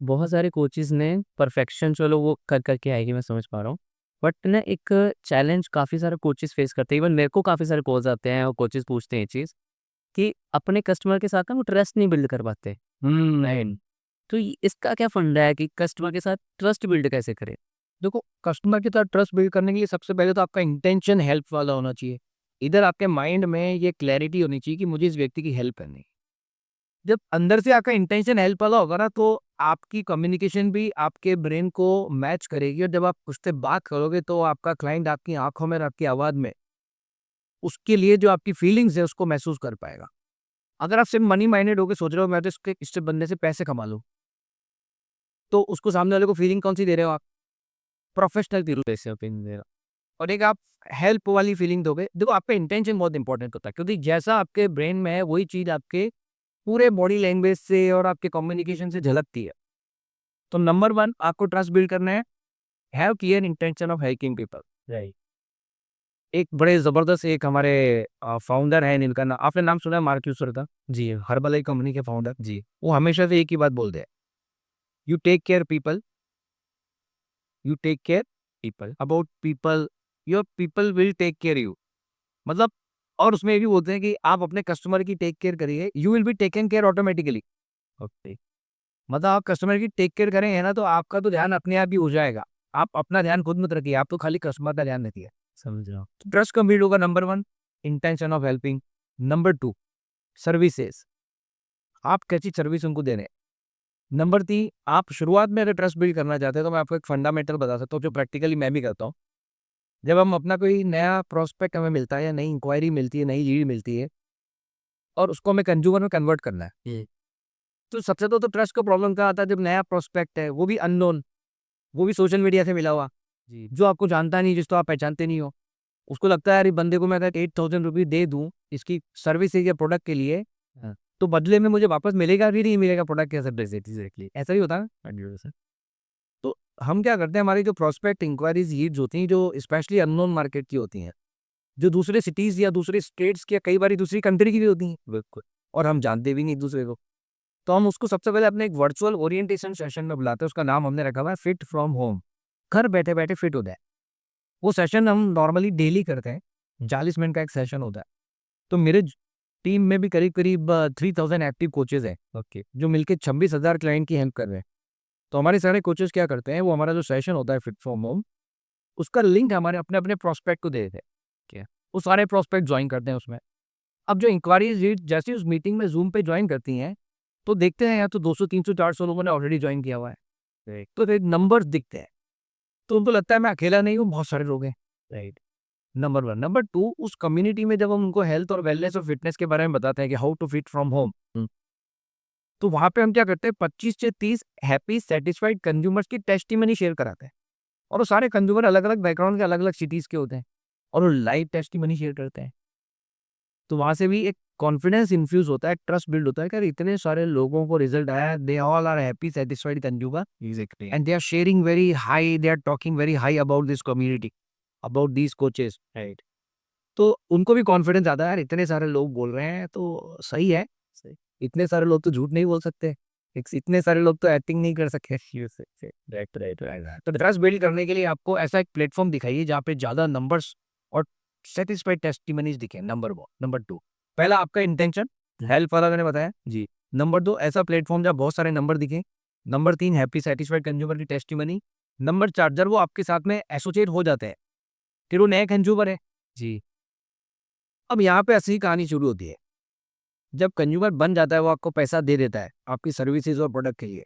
B: बहुत सारे कोचेज़ ने परफेक्शन, चलो वो कर के आएगी, मैं समझ पा रहा हूँ। बट ना एक चैलेंज काफ़ी सारे कोचेज़ फेस करते हैं। इवन मेरे को काफ़ी सारे कॉल्स आते हैं और कोचेज़ पूछते हैं ये चीज़, कि अपने कस्टमर के साथ ना वो ट्रस्ट नहीं बिल्ड कर पाते। राइट। तो इसका क्या फंडा है कि कस्टमर के साथ ट्रस्ट बिल्ड कैसे करें?
A: देखो, कस्टमर के साथ ट्रस्ट बिल्ड करने के लिए सबसे पहले तो आपका इंटेंशन हेल्प वाला होना चाहिए। इधर आपके माइंड में ये क्लैरिटी होनी चाहिए कि मुझे इस व्यक्ति की हेल्प करनी है। जब अंदर से आपका इंटेंशन हेल्प वाला होगा ना, तो आपकी कम्युनिकेशन भी आपके ब्रेन को मैच करेगी, और जब आप उससे बात करोगे तो आपका क्लाइंट आपकी आंखों में और आपकी आवाज़ में उसके लिए जो आपकी फीलिंग्स है उसको महसूस कर पाएगा। अगर आप सिर्फ मनी माइंडेड होकर सोच रहे हो मैं तो इससे बंदे से पैसे कमा लूँ, तो उसको सामने वाले को फीलिंग कौन सी दे रहे हो आप? प्रोफेशनल की
B: पैसे ओपिनियन दे रहा।
A: और एक आप हेल्प वाली फीलिंग दोगे। देखो, आपका इंटेंशन बहुत इंपॉर्टेंट होता है, क्योंकि जैसा आपके ब्रेन में है वही चीज़ आपके पूरे बॉडी लैंग्वेज से और आपके कम्युनिकेशन से झलकती है। तो नंबर 1 आपको ट्रस्ट बिल्ड करना है, have clear intention of helping people.
B: Right.
A: एक बड़े ज़बरदस्त एक हमारे फाउंडर हैं, इनका नाम आपने नाम सुना है, मार्क यूसर्ता,
B: जी।
A: हर्बल कंपनी के फाउंडर।
B: जी।
A: वो हमेशा से एक ही बात बोलते हैं, you take care people, you take care
B: people.
A: About people, your people will take care you. मतलब, और उसमें ये भी बोलते हैं कि आप अपने कस्टमर की टेक केयर करिए, you will be taken care automatically.
B: Okay.
A: मतलब आप कस्टमर की टेक केयर करेंगे ना, तो आपका तो ध्यान अपने आप ही हो जाएगा। आप अपना ध्यान खुद मत रखिए, आप तो खाली कस्टमर का ध्यान रखिए।
B: समझ रहा हूँ।
A: तो ट्रस्ट कंप्लीट होगा, number 1 intention of helping. Number 2 services, आप कैसी सर्विस उनको दे रहे हैं। नंबर 3 आप शुरुआत में अगर ट्रस्ट बिल्ड करना चाहते हैं, तो मैं आपको एक फंडामेंटल बता सकता हूँ जो प्रैक्टिकली मैं भी करता हूँ। जब हम अपना कोई नया प्रोस्पेक्ट हमें मिलता है या नई इंक्वायरी मिलती है, नई लीड मिलती है, और उसको हमें कंज्यूमर में कन्वर्ट करना है,
B: ये।
A: तो सबसे तो ट्रस्ट का प्रॉब्लम क्या आता है? जब नया प्रोस्पेक्ट है, वो भी अननोन, वो भी सोशल मीडिया से मिला हुआ,
B: जी।
A: जो आपको जानता नहीं, जिसको आप पहचानते नहीं हो। उसको लगता है यार, ये बंदे को मैं अगर 8000 रुपये दे दूँ इसकी सर्विसेज या प्रोडक्ट के लिए,
B: हाँ।
A: तो बदले में मुझे वापस मिलेगा भी नहीं मिलेगा प्रोडक्ट या सर्विस। एग्जैक्टली ऐसा ही होता है।
B: 100%।
A: हम क्या करते हैं, हमारी जो प्रोस्पेक्ट इंक्वायरीज लीड्स होती हैं, जो स्पेशली अननोन मार्केट की होती हैं, जो दूसरे सिटीज़ या दूसरे स्टेट्स की या कई बार दूसरी कंट्री की भी होती हैं, बिल्कुल, और हम जानते भी नहीं एक दूसरे को, तो हम उसको सबसे पहले अपने एक वर्चुअल ओरिएंटेशन सेशन में बुलाते हैं। उसका नाम हमने रखा हुआ है फिट फ्रॉम होम। घर बैठे बैठे फिट हो जाए। वो सेशन हम नॉर्मली डेली करते हैं, 40 मिनट का एक सेशन होता है। तो मेरे टीम में भी करीब करीब 3000 एक्टिव कोचेज हैं, ओके, जो मिलके 26,000 क्लाइंट की हेल्प कर रहे हैं। तो हमारे सारे कोचेस क्या करते हैं, वो हमारा जो सेशन होता है फिट फ्रॉम होम, उसका लिंक हमारे अपने अपने प्रोस्पेक्ट को दे देते हैं। क्या वो सारे प्रोस्पेक्ट ज्वाइन करते हैं उसमें। अब जो इंक्वायरीज लीड जैसे ही उस मीटिंग में जूम पे ज्वाइन करती हैं, तो देखते हैं या तो 200 300 400 लोगों ने ऑलरेडी ज्वाइन किया हुआ है, तो फिर नंबर्स दिखते हैं, तो उनको लगता है मैं अकेला नहीं हूँ, बहुत सारे लोग हैं, राइट। नंबर 1। नंबर 2, उस कम्युनिटी में जब हम उनको हेल्थ और वेलनेस और फिटनेस के बारे में बताते हैं कि how to fit from home, तो वहाँ पे हम क्या करते हैं, 25 से 30 हैप्पी सैटिस्फाइड कंज्यूमर्स की टेस्टिमनी शेयर कराते हैं। और वो सारे कंज्यूमर अलग-अलग बैकग्राउंड के अलग-अलग सिटीज़ के होते हैं, और वो लाइव टेस्टिमनी शेयर करते हैं। तो वहाँ से भी एक कॉन्फिडेंस इन्फ्यूज़ होता है, ट्रस्ट बिल्ड होता है कि यार इतने सारे लोगों को रिजल्ट आया है, they all are happy satisfied consumer
C: Exactly.
A: And they are sharing very high, they are talking very high about this community, about these coaches, right. तो उनको भी कॉन्फिडेंस आता है, यार इतने सारे लोग बोल रहे हैं तो सही है। सही। इतने सारे लोग तो झूठ नहीं बोल सकते, इतने सारे लोग तो एक्टिंग नहीं कर सकते। Right right right. तो ट्रस्ट बिल्ड करने के लिए आपको ऐसा एक प्लेटफॉर्म दिखाइए जहाँ पे ज़्यादा नंबर्स और सेटिस्फाइड टेस्टिमनीज दिखे। नंबर 1। नंबर 2, पहला आपका इंटेंशन, हेल्प वाला मैंने बताया जी। नंबर 2, ऐसा प्लेटफॉर्म जहाँ बहुत सारे नंबर दिखे। नंबर 3, हैप्पी सेटिस्फाइड कंज्यूमर की टेस्टिमनी। नंबर 4, जब वो आपके साथ में एसोसिएट हो जाते हैं, फिर वो नए कंज्यूमर है जी। अब यहाँ पे असली कहानी शुरू होती है। जब कंज्यूमर बन जाता है, वो आपको पैसा दे देता है आपकी सर्विसेज और प्रोडक्ट के लिए,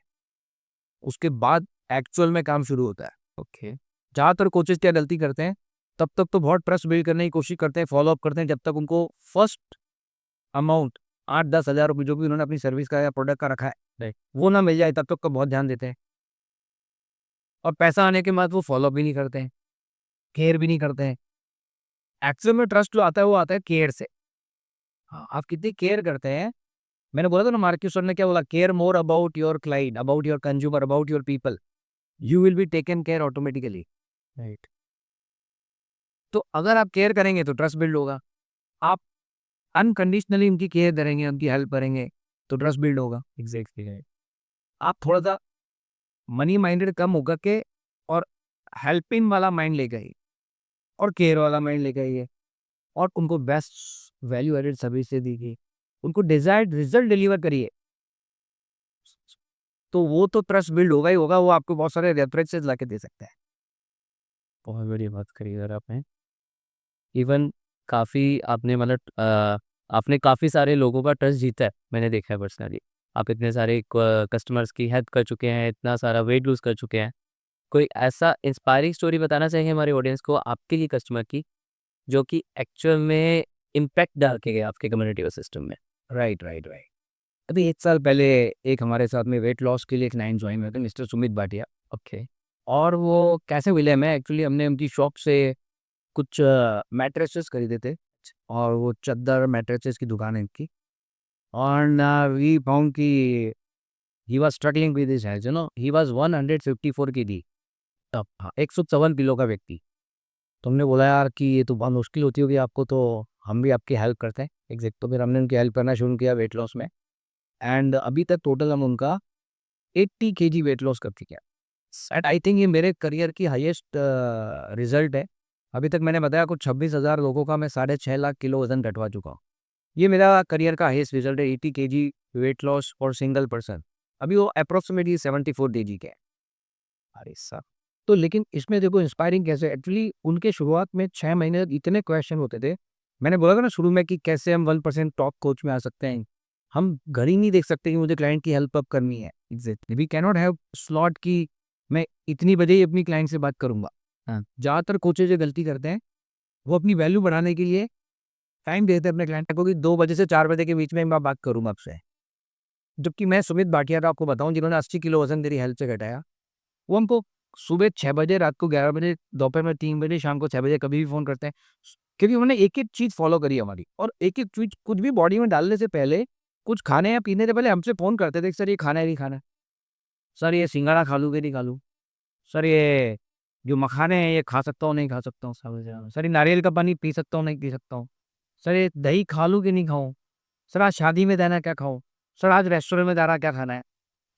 A: उसके बाद एक्चुअल में काम शुरू होता है, ओके। ज़्यादातर कोचेस क्या गलती करते हैं, तब तक तो बहुत ट्रस्ट बिल्ड करने की कोशिश करते हैं, फॉलो अप करते हैं, जब तक उनको फर्स्ट अमाउंट 8-10 हज़ार रुपये जो भी उन्होंने अपनी सर्विस का या प्रोडक्ट का रखा है, राइट, वो ना मिल जाए, तब तक का बहुत ध्यान देते हैं। और पैसा आने के बाद वो फॉलो अप भी नहीं करते हैं, केयर भी नहीं करते हैं। एक्चुअल में ट्रस्ट जो आता है, वो आता है केयर से। हाँ, आप कितनी केयर करते हैं। मैंने बोला था ना, मार्क्यूस सर ने क्या बोला, care more about your client, about your consumer, about your people, you will be taken care automatically, right. तो अगर आप केयर करेंगे तो ट्रस्ट बिल्ड होगा। आप अनकंडीशनली उनकी केयर करेंगे, उनकी हेल्प करेंगे, तो ट्रस्ट बिल्ड होगा। Exactly, right. आप थोड़ा सा मनी माइंडेड कम होगा के, और हेल्पिंग वाला माइंड लेके आइए, और केयर वाला माइंड लेके आइए, और उनको बेस्ट वैल्यू एडेड सर्विस से दीजिए, उनको डिजायर्ड रिजल्ट डिलीवर करिए, तो वो तो ट्रस्ट बिल्ड होगा ही होगा। वो आपको बहुत सारे रेफरेंसेस ला के दे सकता है।
B: बहुत बढ़िया बात करी यार आपने। इवन काफ़ी आपने मतलब आपने काफ़ी सारे लोगों का ट्रस्ट जीता है, मैंने देखा है पर्सनली। आप इतने सारे कस्टमर्स की हेल्प कर चुके हैं, इतना सारा वेट लूज़ कर चुके हैं। कोई ऐसा इंस्पायरिंग स्टोरी बताना चाहिए हमारे ऑडियंस को आपके ही कस्टमर की, जो कि एक्चुअल में इम्पैक्ट डाल के गए आपके कम्युनिटी और सिस्टम में?
A: Right right right. अभी 1 साल पहले एक हमारे साथ में वेट लॉस के लिए एक क्लाइंट ज्वाइन हुए थे, मिस्टर सुमित भाटिया।
B: ओके।
A: और वो कैसे मिले हमें, एक्चुअली हमने उनकी शॉप से कुछ मैट्रेसेस खरीदे थे, और वो चद्दर मैट्रेसेस की दुकान है इनकी। और वी फाउंड कि he was struggling with his health, he was 154 KG, तब हाँ, 154 किलो का व्यक्ति। तो हमने बोला यार कि ये तो बहुत मुश्किल होती होगी आपको, तो हम भी आपकी हेल्प करते हैं। एग्जैक्ट। तो फिर हमने उनकी हेल्प करना शुरू किया वेट लॉस में, एंड अभी तक टोटल हम उनका 80 केजी वेट लॉस कर चुके हैं। एंड आई थिंक ये मेरे करियर की हाईएस्ट रिजल्ट है। अभी तक मैंने बताया कुछ 26,000 लोगों का मैं 6.5 लाख किलो वजन घटवा चुका हूँ। ये मेरा करियर का हाईएस्ट रिजल्ट है, 80 KG weight loss for single person. अभी वो अप्रोक्सीमेटली 74 केजी के है। अरे साहब। तो लेकिन इसमें देखो इंस्पायरिंग कैसे, एक्चुअली उनके शुरुआत में 6 महीने तक इतने क्वेश्चन होते थे। मैंने बोला था ना शुरू में कि कैसे हम 1% टॉप कोच में आ सकते हैं। हम घर ही नहीं देख सकते कि मुझे क्लाइंट की हेल्प अप करनी है। Exactly, we can not have slot की मैं इतनी बजे ही अपनी क्लाइंट से बात करूंगा। हाँ, ज़्यादातर कोचेज जो गलती करते हैं, वो अपनी वैल्यू बढ़ाने के लिए टाइम देते हैं अपने क्लाइंट को कि 2 बजे से 4 बजे के बीच में मैं बात करूँगा आपसे। जबकि मैं सुमित भाटिया का आपको बताऊं, जिन्होंने 80 किलो वजन मेरी हेल्प से घटाया, वो हमको सुबह 6 बजे, रात को 11 बजे, दोपहर में 3 बजे, शाम को 6 बजे कभी भी फ़ोन करते हैं। क्योंकि उन्होंने एक-एक चीज़ फ़ॉलो करी हमारी, और एक-एक चीज़ कुछ भी बॉडी में डालने से पहले, कुछ खाने या पीने से पहले हमसे फ़ोन करते थे कि सर ये खाना है, नहीं खाना है? सर ये सिंघाड़ा खा लूँ कि नहीं खा लूँ? सर ये जो मखाने हैं ये खा सकता हूँ नहीं खा सकता हूँ,
B: समझ रहा हूँ।
A: सर ये नारियल का पानी पी सकता हूँ नहीं पी सकता हूँ, सर ये दही खा लूँ कि नहीं खाऊं, सर आज शादी में जाना क्या खाऊं, सर आज रेस्टोरेंट में जाना क्या खाना है,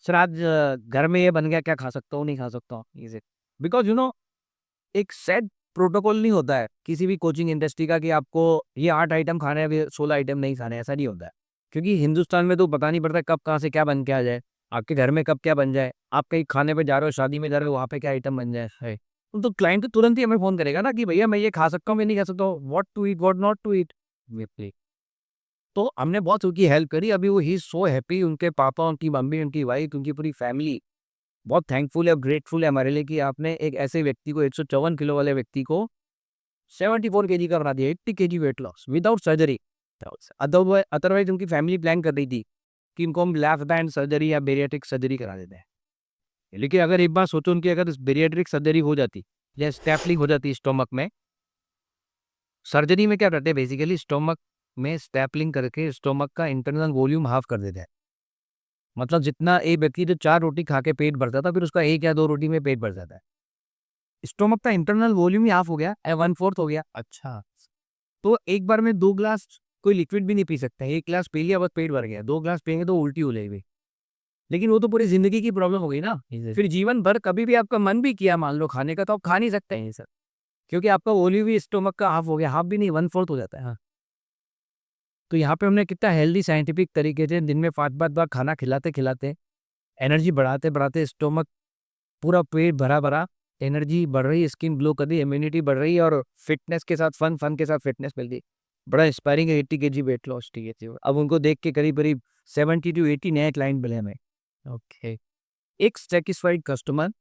A: सर आज घर में ये बन गया क्या खा सकता हूँ नहीं खा सकता हूँ, इज बिकॉज एक सेट प्रोटोकॉल नहीं होता है किसी भी कोचिंग इंडस्ट्री का कि आपको ये 8 आइटम खाने हैं 16 आइटम नहीं खाने, ऐसा नहीं होता है। क्योंकि हिंदुस्तान में तो पता नहीं पड़ता कब कहाँ से क्या बन के आ जाए, आपके घर में कब क्या बन जाए, आप कहीं खाने पे जा रहे हो शादी में जा रहे हो वहाँ पे क्या आइटम बन जाए है। तो क्लाइंट तो तुरंत ही हमें फोन करेगा ना कि भैया मैं ये खा सकता हूँ मैं नहीं खा सकता हूँ, what to eat what not to eat. तो हमने बहुत उनकी हेल्प करी, अभी वो ही सो हैप्पी, उनके पापा उनकी मम्मी उनकी वाइफ उनकी पूरी फैमिली बहुत थैंकफुल है और ग्रेटफुल है हमारे लिए कि आपने एक ऐसे व्यक्ति को 154 किलो वाले व्यक्ति को 74 केजी का बना दिया, 80 KG weight loss without surgery. Otherwise उनकी फैमिली प्लान कर रही थी कि इनको हम लैफ बैंड सर्जरी या बेरियाट्रिक सर्जरी करा देते हैं। लेकिन अगर एक बार सोचो उनकी अगर बेरियाट्रिक सर्जरी हो जाती या स्टेपलिंग हो जाती स्टोमक में, सर्जरी में क्या करते हैं बेसिकली स्टोमक में स्टेपलिंग करके स्टोमक का इंटरनल वॉल्यूम हाफ कर देते हैं। मतलब जितना एक व्यक्ति जो 4 रोटी खा के पेट भरता था फिर उसका 1 या 2 रोटी में पेट भर जाता है। स्टोमक का इंटरनल वॉल्यूम ही हाफ हो गया, 1/4 हो गया।
B: अच्छा।
A: तो एक बार में 2 ग्लास कोई लिक्विड भी नहीं पी सकता है, 1 ग्लास पी लिया बस पेट भर गया, 2 ग्लास पिएंगे तो उल्टी हो जाएगी। लेकिन वो तो पूरी जिंदगी की प्रॉब्लम हो गई ना। फिर जीवन भर कभी भी आपका मन भी किया मान लो खाने का तो आप खा नहीं सकते हैं सर, क्योंकि आपका वॉल्यूम भी स्टोमक का हाफ हो गया, हाफ भी नहीं 1/4 हो जाता है। हाँ। तो यहाँ पे हमने कितना हेल्दी साइंटिफिक तरीके से दिन में 5 बार खाना खिलाते खिलाते एनर्जी बढ़ाते बढ़ाते स्टोमक पूरा पेट भरा भरा, एनर्जी बढ़ रही, स्किन ग्लो कर रही, इम्यूनिटी बढ़ रही है और फिटनेस के साथ फन फन के साथ फिटनेस मिल रही। बड़ा इंस्पायरिंग है, 80 केजी वेट लॉस ठीक है। अब उनको देख के करीब करीब 70 to 80 नए क्लाइंट मिले हमें।
B: ओके।
A: एक सेटिस्फाइड कस्टमर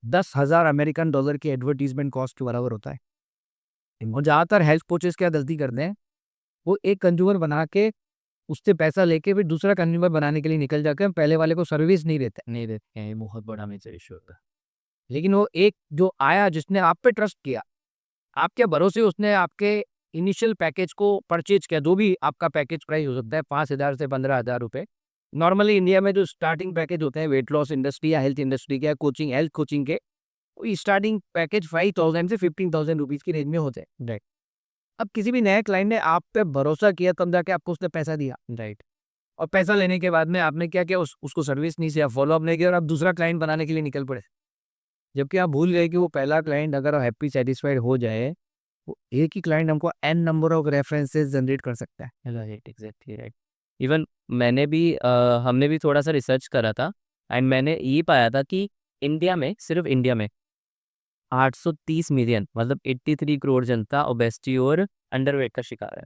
A: 10,000 अमेरिकन डॉलर की एडवर्टीजमेंट कॉस्ट के बराबर होता है। और ज़्यादातर हेल्थ कोचेस क्या गलती करते हैं, वो एक कंज्यूमर बना के उससे पैसा लेके फिर दूसरा कंज्यूमर बनाने के लिए निकल जाते हैं, पहले वाले को सर्विस नहीं देते।
B: नहीं देते हैं, ये बहुत बड़ा मेजर इशू होता है।
A: लेकिन वो एक जो आया जिसने आप पे ट्रस्ट किया, आपके भरोसे उसने आपके इनिशियल पैकेज को परचेज किया, जो भी आपका पैकेज प्राइस हो सकता है 5,000 से 15,000 रुपए। नॉर्मली इंडिया में जो स्टार्टिंग पैकेज होते हैं वेट लॉस इंडस्ट्री या हेल्थ इंडस्ट्री के कोचिंग हेल्थ कोचिंग के, वो स्टार्टिंग पैकेज 5,000 से 15,000 रुपीज की रेंज में होते हैं।
B: राइट।
A: अब किसी भी नए क्लाइंट ने आप पे भरोसा किया तब जाके आपको उसने पैसा दिया,
B: राइट।
A: और पैसा लेने के बाद में आपने क्या किया उसको सर्विस नहीं किया, फॉलो अप नहीं किया और आप दूसरा क्लाइंट बनाने के लिए निकल पड़े। जबकि आप भूल गए कि वो पहला क्लाइंट अगर हैप्पी सेटिस्फाइड हो जाए, वो एक ही क्लाइंट हमको an number of references generate कर सकता है।
B: Right, exactly right. इवन मैंने भी हमने भी थोड़ा सा रिसर्च करा था एंड मैंने ये पाया था कि इंडिया में, सिर्फ इंडिया में 830 मिलियन मतलब 83 करोड़ जनता ओबेसिटी और अंडरवेट का शिकार है।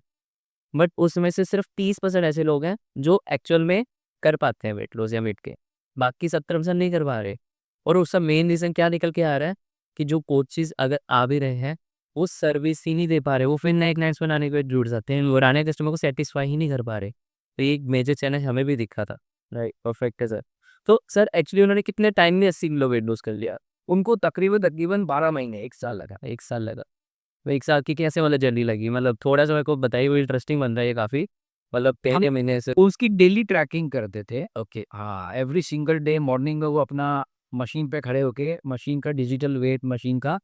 B: बट उसमें से सिर्फ 30% ऐसे लोग हैं जो एक्चुअल में कर पाते हैं वेट लॉस या वेट के, बाकी 70% नहीं कर पा रहे। और उसका मेन रीज़न क्या निकल के आ रहा है कि जो कोचेज़ अगर आ भी रहे हैं वो सर्विस ही नहीं दे पा रहे, वो फिर नए क्लाइंट्स बनाने के लिए जुड़ जाते हैं, पुराने कस्टमर को सेटिस्फाई ही नहीं कर पा रहे। तो ये एक मेजर चैलेंज हमें भी दिखा था। राइट, परफेक्ट है सर। तो सर एक्चुअली उन्होंने कितने टाइम में 80 किलो वेट लॉस कर लिया?
A: उनको तकरीबन तकरीबन 12 महीने 1 साल लगा।
B: 1 साल लगा। तो 1 साल की कैसे मतलब जर्नी लगी? मतलब थोड़ा-सा मेरे को बताइए, वो इंटरेस्टिंग बन रहा है ये काफ़ी। मतलब
A: हम
B: पहले महीने से।
A: उसकी डेली ट्रैकिंग करते थे।
B: ओके।
A: हाँ, एवरी सिंगल डे मॉर्निंग में वो अपना मशीन पे खड़े होके मशीन का डिजिटल वेट मशीन का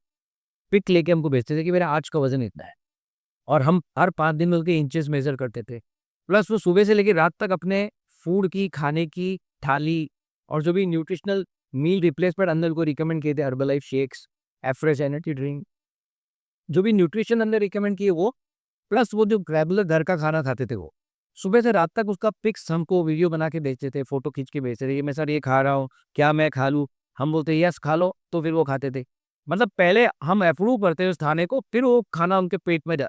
A: पिक लेके हमको भेजते थे कि मेरा आज का वजन इतना है, और हम हर 5 दिन में उसके इंचेस मेजर करते थे। प्लस वो सुबह से लेकर रात तक अपने फूड की खाने की थाली और जो भी न्यूट्रिशनल मील रिप्लेसमेंट अंदर को रिकमेंड किए थे, Herbalife shakes, afresh energy drink, जो भी न्यूट्रिशन अंदर रिकमेंड किए वो, प्लस वो जो रेगुलर घर का खाना खाते थे वो, सुबह से रात तक उसका पिक्स हमको वीडियो बना के भेजते थे, फोटो खींच के भेजते थे कि मैं सर ये खा रहा हूँ, क्या मैं खा लूँ? हम बोलते यस खा लो, तो फिर वो खाते थे। मतलब पहले हम अप्रूव करते हैं उस खाने को, फिर वो खाना उनके पेट में जा।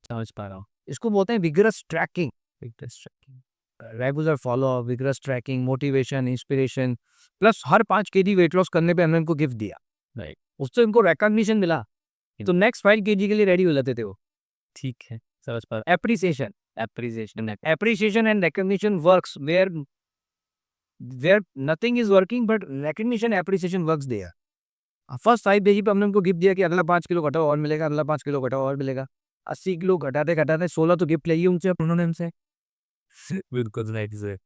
B: समझ पा रहा हूँ।
A: इसको बोलते हैं vigorous tracking.
B: Interesting.
A: Regular follow, vigorous tracking, motivation, inspiration, plus हर 5 केजी वेट लॉस करने पे हमने उनको गिफ्ट दिया।
B: राइट।
A: उससे उनको रिकॉग्निशन मिला, तो नेक्स्ट 5 केजी के लिए रेडी हो जाते थे वो।
B: ठीक है, समझ पा रहा
A: एप्रिसिएशन
B: हूँ। एप्रिसिएशन है।
A: Appreciation and recognition works where nothing is working but recognition appreciation works there. First 5 KG पे हमने उनको गिफ्ट दिया कि अगला 5 किलो घटाओ और मिलेगा, अगला 5 किलो घटाओ और मिलेगा। 80 किलो घटाते घटाते 16 तो गिफ्ट लिए उनसे उन्होंने हमसे।
B: बिल्कुल राइट सर।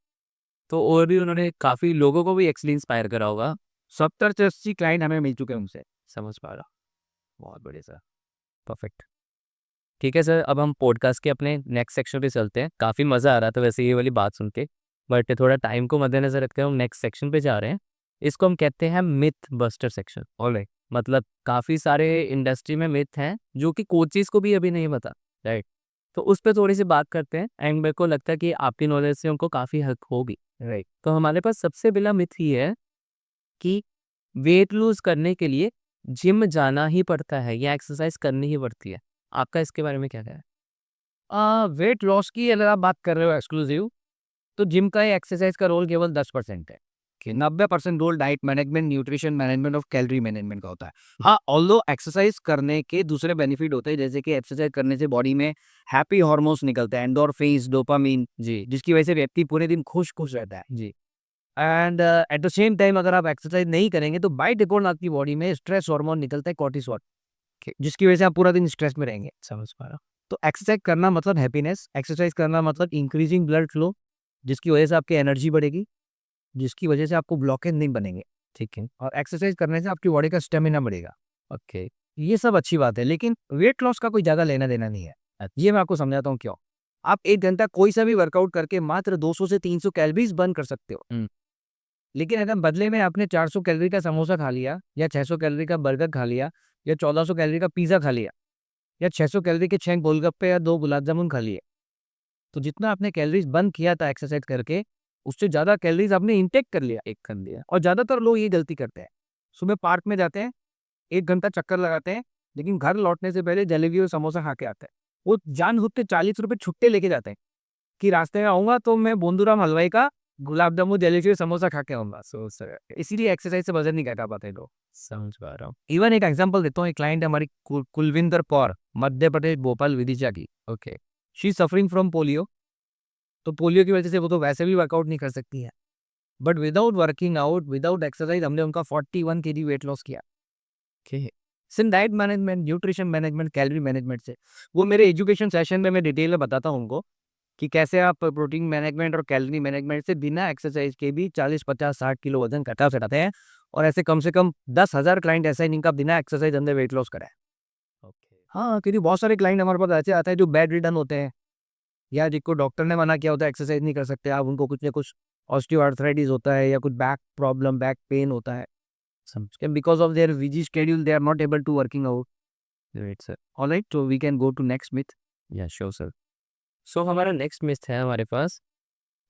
B: तो और भी उन्होंने काफ़ी लोगों को भी एक्चुअली इंस्पायर करा होगा
A: 70 से 80 क्लाइंट हमें मिल चुके हैं उनसे।
B: समझ पा रहा हूँ। बहुत बढ़िया सर, परफेक्ट। ठीक है सर, अब हम पॉडकास्ट के अपने नेक्स्ट सेक्शन पे चलते हैं। काफ़ी मज़ा आ रहा था वैसे ये वाली बात सुन के, बट थोड़ा टाइम को मद्देनज़र रखते हुए हम नेक्स्ट सेक्शन पे जा रहे हैं। इसको हम कहते हैं मिथ बस्टर सेक्शन।
A: ऑलराइट।
B: मतलब काफ़ी सारे इंडस्ट्री में मिथ हैं जो कि कोचेज़ को भी अभी नहीं पता, राइट? तो उस पे थोड़ी सी बात करते हैं एंड मेरे को लगता है कि आपकी नॉलेज से उनको काफ़ी हेल्प होगी।
A: राइट।
B: तो हमारे पास सबसे पहला मिथ ये है कि वेट लूज़ करने के लिए जिम जाना ही पड़ता है या एक्सरसाइज करनी ही पड़ती है। आपका इसके बारे में क्या कहना है?
A: वेट लॉस की अगर आप बात कर रहे हो एक्सक्लूसिव, तो जिम का एक्सरसाइज का रोल केवल 10% है कि 90% role diet management, nutrition management और कैलोरी मैनेजमेंट का होता है। हाँ, ऑल्दो एक्सरसाइज करने के दूसरे बेनिफिट होते हैं, जैसे कि एक्सरसाइज करने से बॉडी में हैप्पी हार्मोन्स निकलते हैं, एंडोर्फिन्स, डोपामिन,
B: जी,
A: जिसकी वजह से व्यक्ति पूरे दिन खुश खुश रहता है।
B: जी।
A: And at the same time अगर आप एक्सरसाइज नहीं करेंगे तो बाय डिफॉल्ट आपकी बॉडी में स्ट्रेस हार्मोन निकलता है, कॉर्टिसोल, जिसकी वजह से आप पूरा दिन स्ट्रेस में रहेंगे।
B: समझ पा रहा हूँ।
A: तो एक्सरसाइज करना मतलब हैप्पीनेस, एक्सरसाइज करना मतलब इंक्रीजिंग ब्लड फ्लो, जिसकी वजह से आपकी एनर्जी बढ़ेगी, जिसकी वजह से आपको ब्लॉकेज नहीं बनेंगे।
B: ठीक है,
A: और एक्सरसाइज करने से आपकी बॉडी का स्टेमिना बढ़ेगा।
B: ओके।
A: ये सब अच्छी बात है, लेकिन वेट लॉस का कोई ज़्यादा लेना देना नहीं है।
B: अच्छा,
A: ये मैं आपको समझाता हूँ क्यों। आप 1 घंटा कोई सा भी वर्कआउट करके मात्र 200 से 300 कैलोरीज बर्न कर सकते हो।
B: हुँ।
A: लेकिन अगर बदले में आपने 400 कैलोरी का समोसा खा लिया, या 600 कैलोरी का बर्गर खा लिया, या 1400 कैलोरी का पिज़्ज़ा खा लिया, या 600 कैलोरी के 6 गोलगप्पे या 2 गुलाब जामुन खा लिए, तो जितना आपने कैलोरीज बर्न किया था एक्सरसाइज करके, उससे ज़्यादा कैलोरीज आपने इंटेक कर लिया।
B: एक कर दिया।
A: और ज़्यादातर लोग ये गलती करते हैं। सुबह पार्क में जाते हैं, 1 घंटा चक्कर लगाते हैं, लेकिन घर लौटने से पहले जलेबी और समोसा खा के आते हैं। वो जानबूझ के 40 रुपए छुट्टे लेके जाते हैं कि रास्ते में आऊँगा तो मैं बोंदूराम हलवाई का गुलाब जामुन, जलेबी और समोसा खा के आऊँगा।
B: सोच सर,
A: इसीलिए एक्सरसाइज से वज़न नहीं घटा पाते लोग।
B: समझ पा रहा हूँ।
A: इवन एक एग्जांपल देता हूँ, एक क्लाइंट है हमारी कुलविंदर कौर, मध्य प्रदेश भोपाल विदिशा की।
B: Okay,
A: she is suffering from polio. तो पोलियो की वजह से वो तो वैसे भी वर्कआउट नहीं कर सकती है। But without working out, without exercise हमने उनका 41 केजी वेट लॉस किया।
B: ओके,
A: सिर्फ diet management, nutrition management, calorie management से। वो मेरे एजुकेशन सेशन में मैं डिटेल में बताता हूँ उनको कि कैसे आप प्रोटीन मैनेजमेंट और कैलोरी मैनेजमेंट से बिना एक्सरसाइज के भी 40, 50, 60 किलो वजन घटा सकते हैं। और ऐसे कम से कम 10,000 क्लाइंट ऐसा है जिनका बिना एक्सरसाइज हमने वेट लॉस करा है।
B: ओके।
A: हाँ, क्योंकि बहुत सारे क्लाइंट हमारे पास ऐसे आते हैं जो बेड रिडन होते हैं, या जिनको डॉक्टर ने मना किया होता है एक्सरसाइज नहीं कर सकते आप, उनको कुछ ना कुछ ऑस्टियोआर्थराइटिस होता है या कुछ बैक प्रॉब्लम, बैक पेन होता है।
B: समझ
A: because of their busy schedule they are not able to working out.
B: Great sir.
A: Alright, so we can go to next myth.
B: Yeah sure sir. सो हमारा नेक्स्ट मिथ है हमारे पास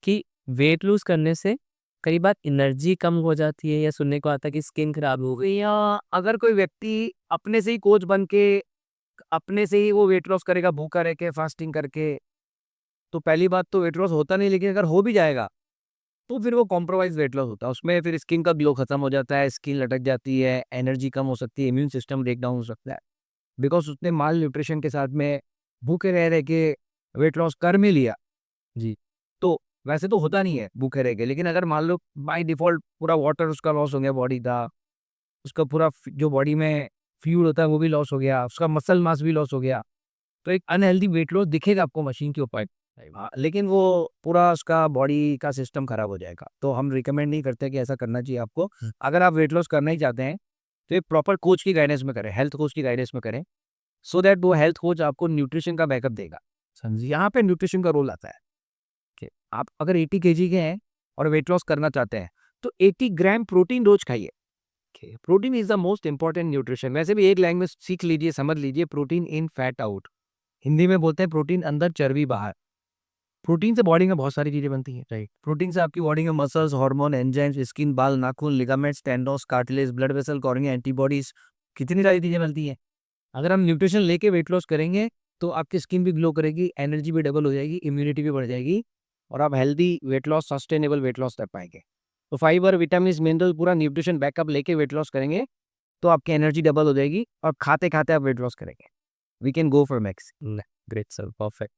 B: कि weight lose करने से कई बार एनर्जी कम हो जाती है या सुनने को आता है कि स्किन खराब हो गई।
A: या अगर कोई व्यक्ति अपने से ही कोच बन के अपने से ही वो वेट लॉस करेगा भूखा रह के, फास्टिंग करके, तो पहली बात तो वेट लॉस होता नहीं। लेकिन अगर हो भी जाएगा तो फिर वो कॉम्प्रोमाइज वेट लॉस होता है। उसमें फिर स्किन का ग्लो खत्म हो जाता है, स्किन लटक जाती है, एनर्जी कम हो सकती है, इम्यून सिस्टम ब्रेक डाउन हो सकता है। बिकॉज उसने माल न्यूट्रिशन के साथ में भूखे रह रह के वेट लॉस कर में लिया।
B: जी,
A: तो वैसे तो होता नहीं है भूखे रह के, लेकिन अगर मान लो बाय डिफॉल्ट पूरा वाटर उसका लॉस हो गया बॉडी का, उसका पूरा जो बॉडी में फ्लूइड होता है वो भी लॉस हो गया, उसका मसल मास भी लॉस हो गया, तो एक अनहेल्दी वेट लॉस दिखेगा आपको मशीन के ऊपर। लेकिन वो पूरा उसका बॉडी का सिस्टम खराब हो जाएगा। तो हम रिकमेंड नहीं करते कि ऐसा करना चाहिए आपको।
B: हुँ।
A: अगर आप वेट लॉस करना ही चाहते हैं तो एक प्रॉपर कोच की गाइडेंस में करें, हेल्थ कोच की गाइडेंस में करें, सो दैट वो हेल्थ कोच आपको न्यूट्रिशन का बैकअप देगा।
B: समझी।
A: यहाँ पे न्यूट्रिशन का रोल आता है कि आप अगर 80 केजी के हैं और वेट लॉस करना चाहते हैं तो 80 ग्राम प्रोटीन रोज खाइए। Protein is the most important nutrition. वैसे भी एक लैंग्वेज सीख लीजिए, समझ लीजिए, प्रोटीन इन फैट आउट। हिंदी में बोलते हैं प्रोटीन अंदर चर्बी बाहर। प्रोटीन से बॉडी में बहुत सारी चीजें बनती हैं।
B: राइट।
A: प्रोटीन से आपकी बॉडी में मसल्स, हार्मोन, एंजाइम्स, स्किन, बाल, नाखून, ligaments, tendons, cartilage, blood vessel, cornea, antibodies, कितनी सारी चीजें बनती हैं। अगर हम न्यूट्रिशन लेके वेट लॉस करेंगे तो आपकी स्किन भी ग्लो करेगी, एनर्जी भी डबल हो जाएगी, इम्यूनिटी भी बढ़ जाएगी, और आप healthy weight loss, sustainable weight loss कर पाएंगे। तो फाइबर, विटामिन, मिनरल, पूरा न्यूट्रिशन बैकअप लेके वेट लॉस करेंगे तो आपकी एनर्जी डबल हो जाएगी और खाते खाते आप वेट लॉस करेंगे। We can go for max.
B: Great sir, perfect.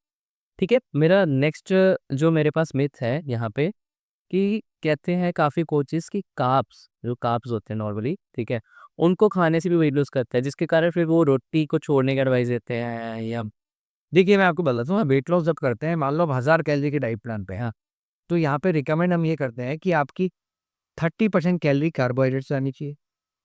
B: ठीक है, मेरा नेक्स्ट जो मेरे पास मिथ है यहाँ पे कि कहते हैं काफ़ी कोचेस कि कार्ब्स, जो कार्ब्स होते हैं नॉर्मली, ठीक है, उनको खाने से भी वेट लूज़ करता है, जिसके कारण फिर वो रोटी को छोड़ने की एडवाइस देते हैं या
A: देखिए, मैं आपको बताता हूँ, वेट लॉस जब करते हैं, मान लो आप 1000 कैलोरी के डाइट प्लान पे हैं, तो यहाँ पे रिकमेंड हम ये करते हैं कि आपकी 30% कैलोरी कार्बोहाइड्रेट से आनी चाहिए,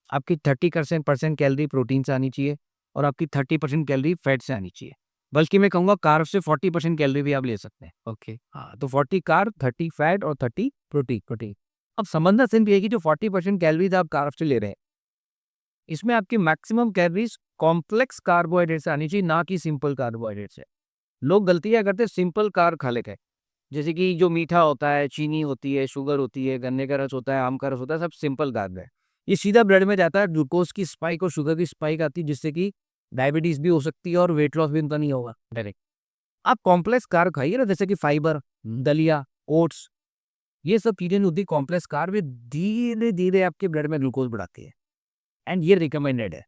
A: आपकी 30% कैलोरी प्रोटीन से आनी चाहिए और आपकी 30% कैलोरी फैट से आनी चाहिए। बल्कि मैं कहूँगा कार्ब से 40% कैलोरी भी आप ले सकते हैं।
B: ओके।
A: हाँ, तो 40 कार्ब, 30 फैट और 30 प्रोटीन। अब समझना सिर्फ ये है कि जो 40% कैलोरीज आप कार्ब से ले रहे हैं, इसमें आपकी मैक्सिमम कैलोरीज कॉम्प्लेक्स कार्बोहाइड्रेट से आनी चाहिए, ना कि सिंपल कार्बोहाइड्रेट से। लोग गलतियाँ करते हैं सिंपल कार्ब खा लेते हैं, जैसे कि जो मीठा होता है, चीनी होती है, शुगर होती है, गन्ने का रस होता है, आम का रस होता है, सब सिंपल कार्ब है। ये सीधा ब्लड में जाता है, ग्लूकोज की स्पाइक और शुगर की स्पाइक आती है, जिससे कि डायबिटीज भी हो सकती है और वेट लॉस भी उनका नहीं होगा डायरेक्ट। आप कॉम्प्लेक्स कार्ब खाइए ना, जैसे कि फाइबर, दलिया, ओट्स, ये सब चीजें होती है कॉम्प्लेक्स कार्ब, ये धीरे धीरे आपके ब्लड में ग्लूकोज बढ़ाती है एंड ये रिकमेंडेड है।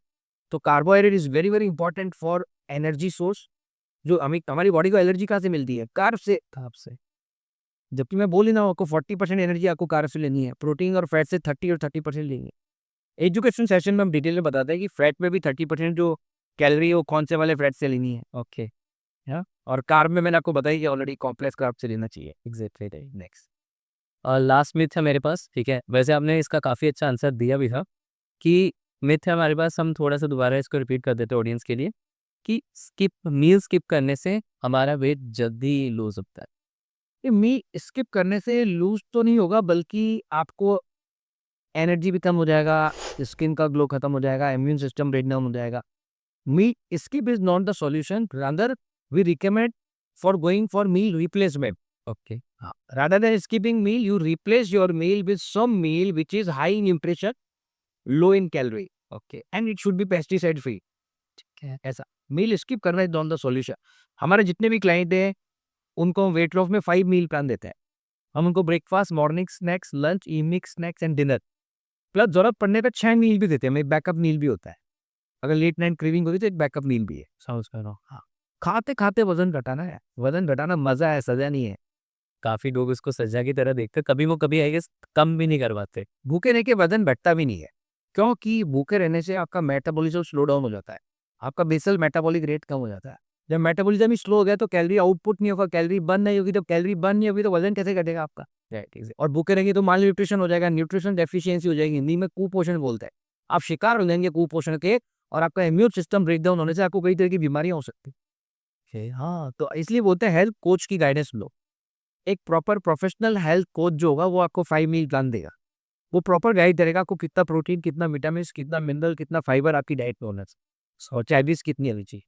A: तो carbohydrate is very very important for energy source. जो हमारी बॉडी को एनर्जी कहाँ से मिलती है? कार्ब से। जबकि मैं बोल ही ना आपको 40% एनर्जी आपको कार्ब से लेनी है, प्रोटीन और फैट से 30 और 30% लेनी है। एजुकेशन सेशन में हम डिटेल में बताते हैं कि फैट में भी 30% जो कैलोरी है वो कौन से वाले फैट से लेनी है।
B: ओके।
A: हाँ, और कार्ब में मैंने आपको बताया कि ऑलरेडी कॉम्प्लेक्स कार्ब से लेना चाहिए।
B: एग्जैक्टली।
A: नेक्स्ट।
B: और लास्ट मिथ है मेरे पास, ठीक है, वैसे आपने इसका काफ़ी अच्छा आंसर दिया भी था कि मिथ है हमारे पास, हम थोड़ा सा दोबारा इसको रिपीट कर देते हैं ऑडियंस के लिए कि स्किप करने से हमारा वेट जल्दी लूज होता है।
A: ये मील स्किप करने से लूज तो नहीं होगा, बल्कि आपको एनर्जी भी कम हो जाएगा, स्किन का ग्लो खत्म हो जाएगा, इम्यून सिस्टम ब्रेक डाउन हो जाएगा। Meal skip is not the solution, rather we recommend for going for meal replacement.
B: Okay.
A: Rather than skipping meal, you replace your meal with some meal which is high in nutrition, low in calorie,
B: okay.
A: and it should be pesticide free।
B: ठीक है।
A: ऐसा मील skip करना is not the solution. हमारे जितने भी client हैं उनको हम वेट लॉस में 5 मील प्लान देते हैं। हम उनको breakfast, morning snacks, lunch, evening snacks and dinner, plus जरूरत पड़ने पे 6 मील भी देते हैं। एक बैकअप मील भी होता है, अगर लेट नाइट क्रेविंग होती है तो एक बैकअप मील भी है।
B: समझ कर रहा हूँ।
A: हाँ, खाते खाते वजन घटाना है, वजन घटाना मजा है, सजा नहीं है।
B: काफ़ी लोग इसको सजा की तरह देखते हैं, कभी वो कभी आई गेस कम भी नहीं करवाते।
A: भूखे रह के वजन बढ़ता भी नहीं है, क्योंकि भूखे रहने से आपका मेटाबॉलिज्म स्लो डाउन हो जाता है, आपका बेसल मेटाबॉलिक रेट कम हो जाता है। जब मेटाबॉलिज्म ही स्लो हो गया तो कैलोरी आउटपुट नहीं होगा, कैलोरी बर्न नहीं होगी, तो कैलोरी बर्न नहीं होगी तो वजन कैसे घटेगा आपका?
B: राइट।
A: और भूखे रहेंगे तो माल न्यूट्रिशन हो जाएगा, न्यूट्रिशन डेफिशिएंसी हो जाएगी, हिंदी में कुपोषण बोलते हैं। आप शिकार हो जाएंगे कुपोषण के, और आपका इम्यून सिस्टम ब्रेकडाउन होने से आपको कई तरह की बीमारियां हो सकती है। हाँ, तो इसलिए बोलते हैं हेल्थ कोच की गाइडेंस लो। एक प्रॉपर प्रोफेशनल हेल्थ कोच जो होगा वो आपको 5 मील प्लान देगा। वो प्रॉपर गाइड करेगा आपको कितना प्रोटीन, कितना विटामिन, कितना मिनरल, कितना फाइबर आपकी डाइट में होना चाहिए और कैलोरीज कितनी होनी चाहिए।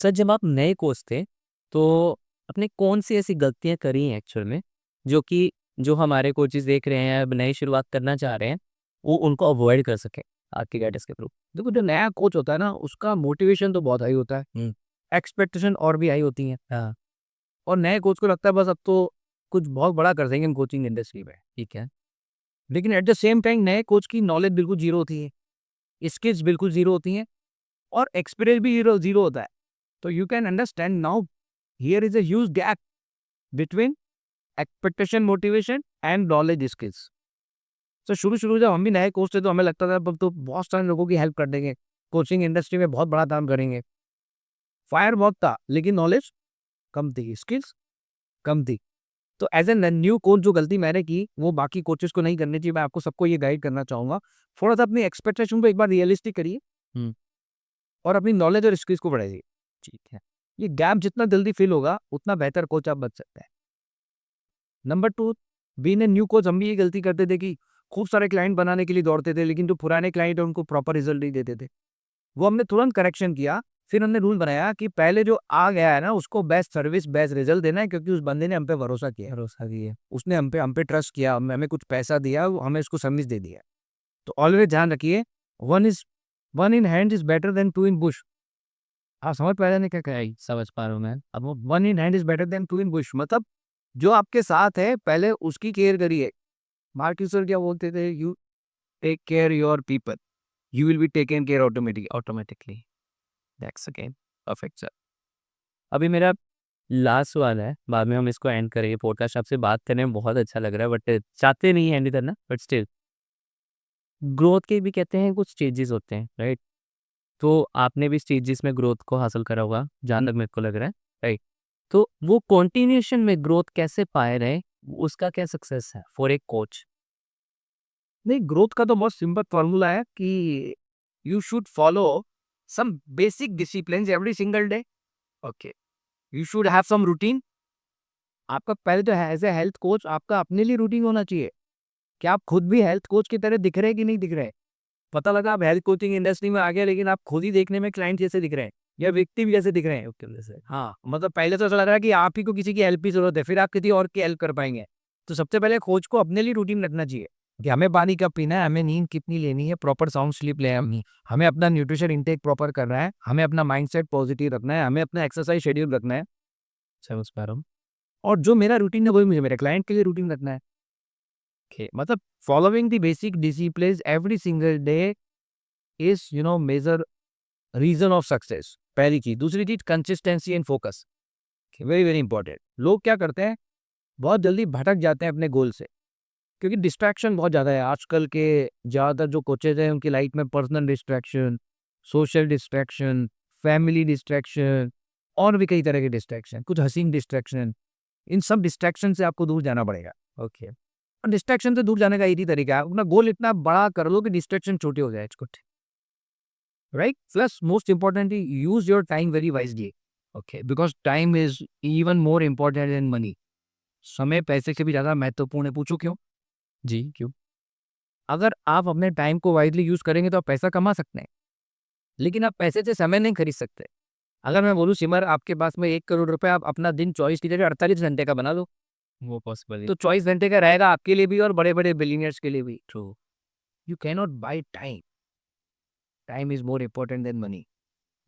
B: सर, जब आप नए कोच थे तो आपने कौन सी ऐसी गलतियाँ करी हैं एक्चुअल में, जो कि जो हमारे कोचेस देख रहे हैं, अब नई शुरुआत करना चाह रहे हैं, वो उनको अवॉइड कर सकें आपकी गाइडेंस के थ्रू?
A: देखो, जो नया कोच होता है ना, उसका मोटिवेशन तो बहुत हाई होता है, एक्सपेक्टेशन और भी हाई होती हैं।
B: हाँ।
A: और नए कोच को लगता है बस अब तो कुछ बहुत बड़ा कर देंगे हम कोचिंग इंडस्ट्री में।
B: ठीक है।
A: लेकिन एट द सेम टाइम नए कोच की नॉलेज बिल्कुल जीरो होती है, स्किल्स बिल्कुल जीरो होती हैं, और एक्सपीरियंस भी जीरो जीरो होता है। तो you can understand now, here is a huge gap between expectation, motivation and knowledge skills. तो शुरू जब हम भी नए कोच थे तो हमें लगता था अब तो बहुत सारे लोगों की हेल्प कर देंगे, कोचिंग इंडस्ट्री में बहुत बड़ा काम करेंगे। फायर बहुत था लेकिन नॉलेज कम थी, स्किल्स कम थी। तो एज ए न्यू कोच जो गलती मैंने की वो बाकी कोचेस को नहीं करनी चाहिए। मैं आपको सबको ये गाइड करना चाहूंगा, थोड़ा सा अपनी एक्सपेक्टेशन को एक बार रियलिस्टिक करिए
B: हम्म।
A: और अपनी नॉलेज और स्किल्स को बढ़ाइए।
B: ठीक है।
A: ये गैप जितना जल्दी फिल होगा उतना बेहतर कोच आप बन सकते हैं। Number 2, being a new coach हम भी ये गलती करते थे कि खूब सारे क्लाइंट बनाने के लिए दौड़ते थे, लेकिन जो पुराने क्लाइंट है उनको प्रॉपर रिजल्ट नहीं देते थे। वो हमने तुरंत करेक्शन किया। फिर हमने रूल बनाया कि पहले जो आ गया है ना उसको बेस्ट सर्विस, बेस्ट रिजल्ट देना है, क्योंकि उस बंदे ने हम पे भरोसा किया,
B: भरोसा दिए।
A: उसने हम पे ट्रस्ट किया, हमें कुछ पैसा दिया, हमें उसको सर्विस दे दिया। तो ऑलवेज ध्यान रखिए, one in hand is better than two in bush. आप समझ पा रहे हैं क्या कहा है?
B: समझ पा रहा हूँ मैं।
A: अब वो one in hand is better than two in bush, मतलब जो आपके साथ है पहले उसकी केयर करिए। मार्क्यूस सर क्या बोलते थे? You take care your people, you will be taken care automatically.
B: Automatically. That's again perfect sir. अभी मेरा लास्ट सवाल है, बाद में हम इसको एंड करेंगे। पॉडकास्ट आपसे बात करने में बहुत अच्छा लग रहा है, बट चाहते नहीं एंड करना, बट स्टिल ग्रोथ के भी कहते हैं कुछ स्टेजेस होते हैं, राइट? तो आपने भी स्टेजेस में ग्रोथ को हासिल करा होगा, जहाँ तक मेरे को लग रहा है, राइट? तो वो कंटिन्यूएशन में ग्रोथ कैसे पाए रहे, उसका क्या सक्सेस है फॉर ए कोच?
A: नहीं, ग्रोथ का तो बहुत सिंपल फॉर्मूला है कि you should follow some basic discipline every single day. Okay, you should have some routine. आपका पहले तो एज ए हेल्थ कोच आपका अपने लिए रूटीन होना चाहिए कि आप खुद भी हेल्थ कोच की तरह दिख रहे हैं कि नहीं दिख रहे। पता लगा आप हेल्थ कोचिंग इंडस्ट्री में आ गए लेकिन आप खुद ही देखने में क्लाइंट जैसे दिख रहे हैं या व्यक्ति भी जैसे दिख रहे हैं उसके अंदर से। हाँ, मतलब पहले तो ऐसा लग रहा है कि आप ही को किसी की हेल्प की जरूरत है, फिर आप किसी और की हेल्प कर पाएंगे। तो सबसे पहले कोच को अपने लिए रूटीन रखना चाहिए कि हमें पानी कब पीना है, हमें नींद कितनी लेनी है, प्रॉपर साउंड स्लीप लेनी, हमें अपना न्यूट्रिशन इंटेक प्रॉपर करना है, हमें अपना माइंडसेट पॉजिटिव रखना है, हमें अपना एक्सरसाइज शेड्यूल रखना है। समझ पा रहा हूँ। और जो मेरा रूटीन है वही मुझे मेरे क्लाइंट के लिए रूटीन रखना है। Okay, मतलब following the basic discipline every single day is major reason of success. पहली चीज। दूसरी चीज consistency and focus, very very important. लोग क्या करते हैं, बहुत जल्दी भटक जाते हैं अपने गोल से क्योंकि डिस्ट्रैक्शन बहुत ज़्यादा है आजकल के। ज़्यादातर जो कोचेज हैं उनकी लाइफ में personal distraction, social distraction, family distraction और भी कई तरह के डिस्ट्रैक्शन, कुछ हसीन डिस्ट्रैक्शन। इन सब डिस्ट्रैक्शन से आपको दूर जाना पड़ेगा। ओके, और डिस्ट्रैक्शन से दूर जाने का एक ही तरीका है, अपना गोल इतना बड़ा कर लो कि डिस्ट्रैक्शन छोटे हो जाए। Right, plus most importantly use your time very wisely. Okay, because time is even more important then money. समय पैसे से भी ज़्यादा महत्वपूर्ण है। पूछो क्यों?
B: जी, क्यों?
A: अगर आप अपने टाइम को वाइजली यूज करेंगे तो आप पैसा कमा सकते हैं, लेकिन आप पैसे से समय नहीं खरीद सकते। अगर मैं बोलूँ सिमर आपके पास में 1 करोड़ रुपए, आप अपना दिन 24 की जगह 48 घंटे का बना लो,
B: वो पॉसिबल है।
A: तो 24 घंटे का रहेगा आपके लिए भी और बड़े बड़े बिलीनियर्स के लिए भी। True, you cannot by time. Time is more important then money.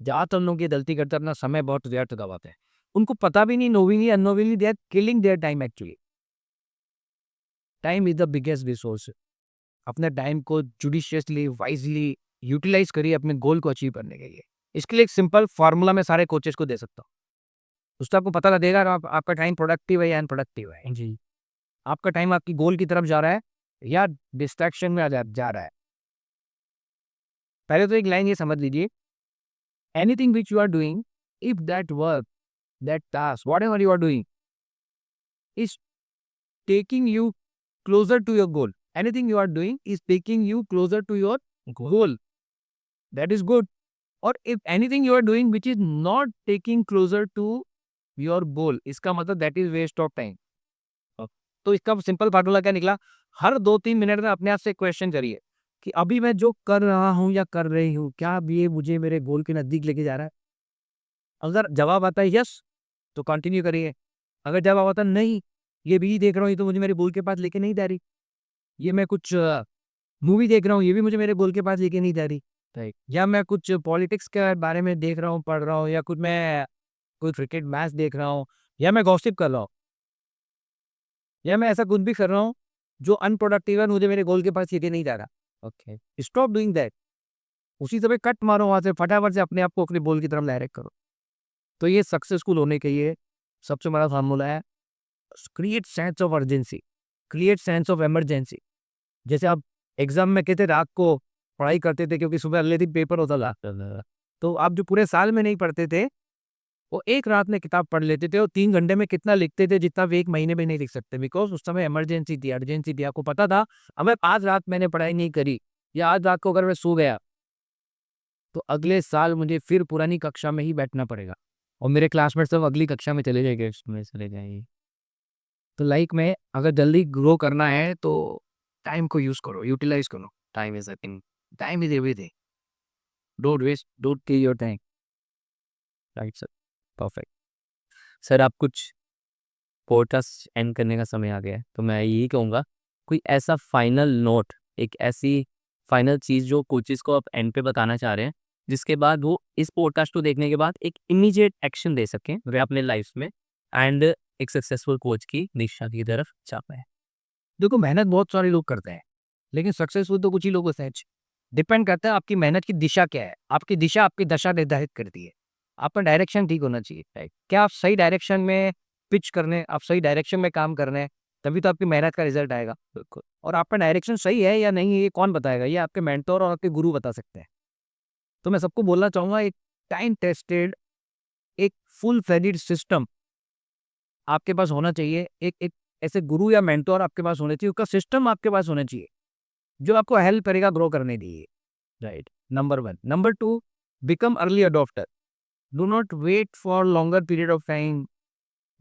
A: ज़्यादातर लोग ये गलती करते हैं, अपना समय बहुत व्यर्थ गवाते हैं। उनको पता भी नहीं, knowingly unknowingly they are killing their time actually. Time is the biggest resource. अपने टाइम को जुडिशियसली वाइजली यूटिलाइज करिए अपने गोल को अचीव करने के लिए। इसके लिए एक सिंपल फार्मूला मैं सारे कोचेस को दे सकता हूँ। उससे आपको पता लगेगा आपका टाइम प्रोडक्टिव है या अनप्रोडक्टिव है।
B: जी।
A: आपका टाइम आपकी गोल की तरफ जा रहा है या डिस्ट्रैक्शन में जा रहा है। पहले तो एक लाइन ये समझ लीजिए, anything which you are doing, if that work, that task, whatever you are doing is taking you closer to your goal. Anything you are doing is taking you closer to your goal. That is good. Or if anything you are doing which is not taking closer to your goal, इसका मतलब that is waste of time. तो इसका simple formula क्या निकला, हर 2-3 minute में अपने आप से क्वेश्चन करिए कि अभी मैं जो कर रहा हूँ या कर रही हूँ, क्या अब ये मुझे मेरे गोल के नजदीक लेके जा रहा है? अगर जवाब आता है यस, तो कंटिन्यू करिए। अगर जवाब आता है नहीं, ये भी देख रहा हूँ, ये तो मुझे मेरे गोल के पास लेके नहीं जा रही, ये मैं कुछ मूवी देख रहा हूँ, ये भी मुझे मेरे गोल के पास लेके नहीं जा रही, राइट, या मैं कुछ पॉलिटिक्स के बारे में देख रहा हूँ, पढ़ रहा हूँ, या कुछ मैं कोई क्रिकेट मैच देख रहा हूँ, या मैं गॉसिप कर रहा हूँ, या मैं ऐसा कुछ भी कर रहा हूँ जो अनप्रोडक्टिव है, मुझे मेरे गोल के पास लेके नहीं जा रहा। Okay, stop doing that. उसी समय कट मारो वहाँ से, फटाफट से अपने आप को अपने गोल की तरफ डायरेक्ट करो। तो ये सक्सेसफुल होने के लिए सबसे बड़ा फार्मूला है, create sense of urgency, create sense of emergency. जैसे आप एग्जाम में कहते रात को पढ़ाई करते थे क्योंकि सुबह अगले दिन पेपर होता था, तो आप जो पूरे साल में नहीं पढ़ते थे वो एक रात में किताब पढ़ लेते थे और 3 घंटे में कितना लिखते थे जितना वे एक महीने में नहीं लिख सकते, बिकॉज उस समय इमरजेंसी थी, अर्जेंसी थी। आपको पता था अगर आज रात मैंने पढ़ाई नहीं करी या आज रात को अगर मैं सो गया तो अगले साल मुझे फिर पुरानी कक्षा में ही बैठना पड़ेगा और मेरे क्लासमेट सब अगली कक्षा में चले जाएंगे, इसमें चले जाएंगे। तो लाइक में अगर जल्दी ग्रो करना है तो टाइम को यूज करो, यूटिलाइज करो। Time is everything, time is everything. Don't waste, don't kill your time.
B: Right sir, perfect. Sir, आप कुछ पॉडकास्ट एंड करने का समय आ गया है, तो मैं यही कहूँगा, कोई ऐसा फाइनल नोट, एक ऐसी फाइनल चीज़ जो कोचेस को आप एंड पे बताना चाह रहे हैं, जिसके बाद वो इस पॉडकास्ट को देखने के बाद एक इमीडिएट एक्शन दे सकें वे अपने लाइफ में एंड एक सक्सेसफुल कोच की दिशा की तरफ जा पाए।
A: देखो, मेहनत बहुत सारे लोग करते हैं लेकिन सक्सेसफुल तो कुछ ही लोग होते हैं। डिपेंड करता है आपकी मेहनत की दिशा क्या है। आपकी दिशा आपकी दशा निर्धारित करती है। आपका डायरेक्शन ठीक होना चाहिए, राइट? क्या आप सही डायरेक्शन में पिच करने, आप सही डायरेक्शन में काम कर रहे हैं, तभी तो आपकी मेहनत का रिजल्ट आएगा। बिल्कुल। और आपका डायरेक्शन सही है या नहीं है ये कौन बताएगा? ये आपके मेंटोर और आपके गुरु बता सकते हैं। तो मैं सबको बोलना चाहूंगा, एक टाइम टेस्टेड, एक फुल फ्लेजेड सिस्टम आपके पास होना चाहिए। एक एक ऐसे गुरु या मेंटोर आपके पास होने चाहिए, उसका सिस्टम आपके पास होना चाहिए जो आपको हेल्प करेगा ग्रो करने के लिए, right, number 1। Number 2, become early adopter. Do not wait for longer period of time.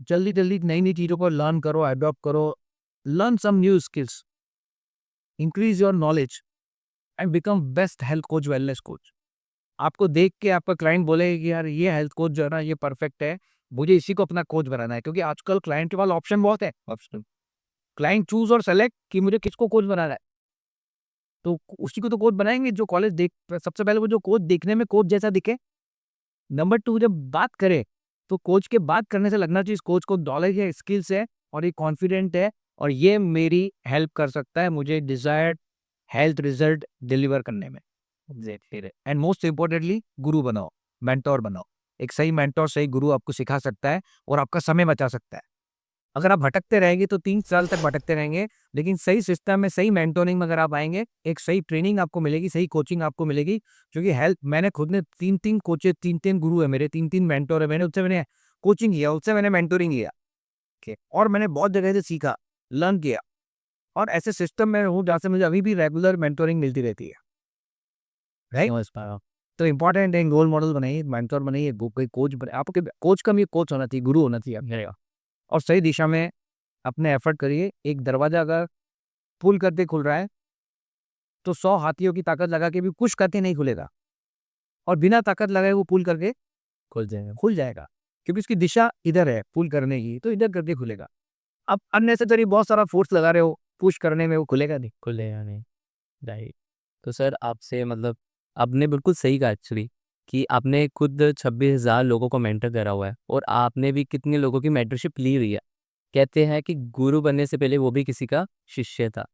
A: जल्दी-जल्दी नई-नई चीज़ों को लर्न करो, अडॉप्ट करो, learn some new skills, increase your knowledge and become best health coach, wellness coach. आपको देख के आपका क्लाइंट बोलेगा कि यार ये हेल्थ कोच जो है ना ये परफेक्ट है, मुझे इसी को अपना कोच बनाना है, क्योंकि आजकल क्लाइंट के पास ऑप्शन बहुत है। ऑप्शन क्लाइंट चूज़ और सेलेक्ट कि मुझे किसको कोच बनाना है। तो उसी को तो कोच बनाएँगे जो कॉलेज देख सबसे पहले वो जो कोच देखने में कोच जैसा दिखे। नंबर 2, जब बात करें, तो कोच के बात करने से लगना चाहिए इस कोच को नॉलेज है, स्किल्स है और ये कॉन्फिडेंट है और ये मेरी हेल्प कर सकता है मुझे डिज़ायर्ड हेल्थ रिज़ल्ट डिलीवर करने में। एग्ज़ैक्टली एंड मोस्ट इम्पोर्टेंटली गुरु बनाओ, मेंटर बनाओ। एक सही मेंटर, सही गुरु आपको सिखा सकता है और आपका समय बचा सकता है। अगर आप भटकते रहेंगे तो 3 साल तक भटकते रहेंगे, लेकिन सही सिस्टम में, सही मेंटोरिंग में अगर आप आएँगे, एक सही ट्रेनिंग आपको मिलेगी, सही कोचिंग आपको मिलेगी, क्योंकि हेल्थ मैंने खुद ने 3-3 कोचेज़ 3-3 गुरु हैं मेरे, 3-3 मेंटर हैं, मैंने कोचिंग किया, उससे मैंने मेंटोरिंग किया, ओके, और मैंने बहुत जगह से सीखा, लर्न किया और ऐसे सिस्टम में हूँ जहाँ से मुझे अभी भी रेगुलर मेंटोरिंग मिलती रहती है, राइट?
B: समझ पा रहा हूँ।
A: तो इम्पोर्टेंट है, रोल मॉडल बनाइए, मेंटर बनाइए, कोई कोच बने, आपके कोच कम ये कोच होना चाहिए, गुरु होना चाहिए आपके और सही दिशा में अपने एफर्ट करिए। एक दरवाज़ा अगर पुल करके खुल रहा है, तो 100 हाथियों की ताकत लगा के भी पुश करके नहीं खुलेगा और बिना ताकत लगाए वो पुल करके
B: खुल जाएगा।
A: खुल जाएगा, क्योंकि उसकी दिशा इधर है पुल करने की, तो इधर करके खुलेगा। आप अननेसेसरी बहुत सारा फोर्स लगा रहे हो, पुश करने में वो खुलेगा नहीं।
B: खुलेगा नहीं। राइट। तो सर आपसे मतलब आपने बिल्कुल सही कहा एक्चुअली कि आपने खुद 26,000 लोगों को मेंटर करा हुआ है और आपने भी कितने लोगों की मेंटरशिप ली हुई है। कहते हैं कि गुरु बनने से पहले वो भी किसी का शिष्य था।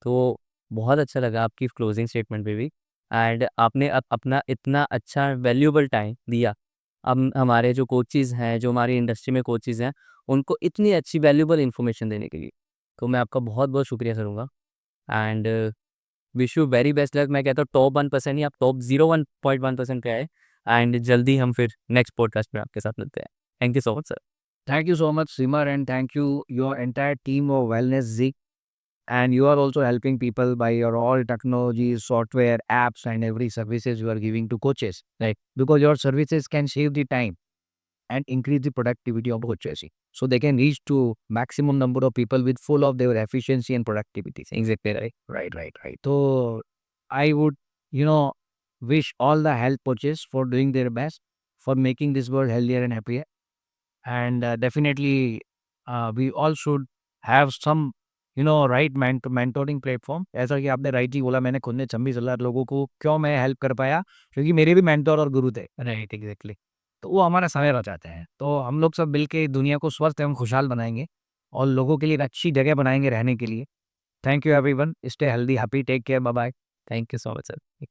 B: तो बहुत अच्छा लगा आपकी क्लोजिंग स्टेटमेंट पे भी एंड आपने अपना इतना अच्छा वैल्यूएबल टाइम दिया। हम हमारे जो कोचेज़ हैं, जो हमारी इंडस्ट्री में कोचेज़ हैं, उनको इतनी अच्छी वैल्यूएबल इन्फॉर्मेशन देने के लिए। तो मैं आपका बहुत-बहुत शुक्रिया करूँगा and wish you very best luck. मैं कहता हूँ टॉप 1% नहीं, आप टॉप 0.1% पे आए एंड जल्दी हम फिर नेक्स्ट पॉडकास्ट में आपके साथ मिलते हैं। Thank you so much sir.
A: Thank you so much, Simar, and thank you your entire team of Wellness Zik. And you are also helping people by your all technologies, software, apps, and every services you are giving to coaches. Right? Because your services can save the time and increase the productivity of coaches. So they can reach to maximum number of people with full of their efficiency and productivity. Exactly right. Right. So I would, wish all the health coaches for doing their best for making this world healthier and happier. And definitely we all should have some right mentoring platform। ऐसा कि आपने right ही बोला, मैंने खुद ने 26,000 लोगों को क्यों मैं हेल्प कर पाया, क्योंकि मेरे भी मेंटर और गुरु थे। Right, exactly. तो वो हमारा समय बचाते हैं, तो हम लोग सब मिलके दुनिया को स्वस्थ एवं खुशहाल बनाएंगे और लोगों के लिए एक अच्छी जगह बनाएंगे रहने के लिए। Thank you everyone, stay healthy, happy, take care, bye bye.
B: Thank you so much sir.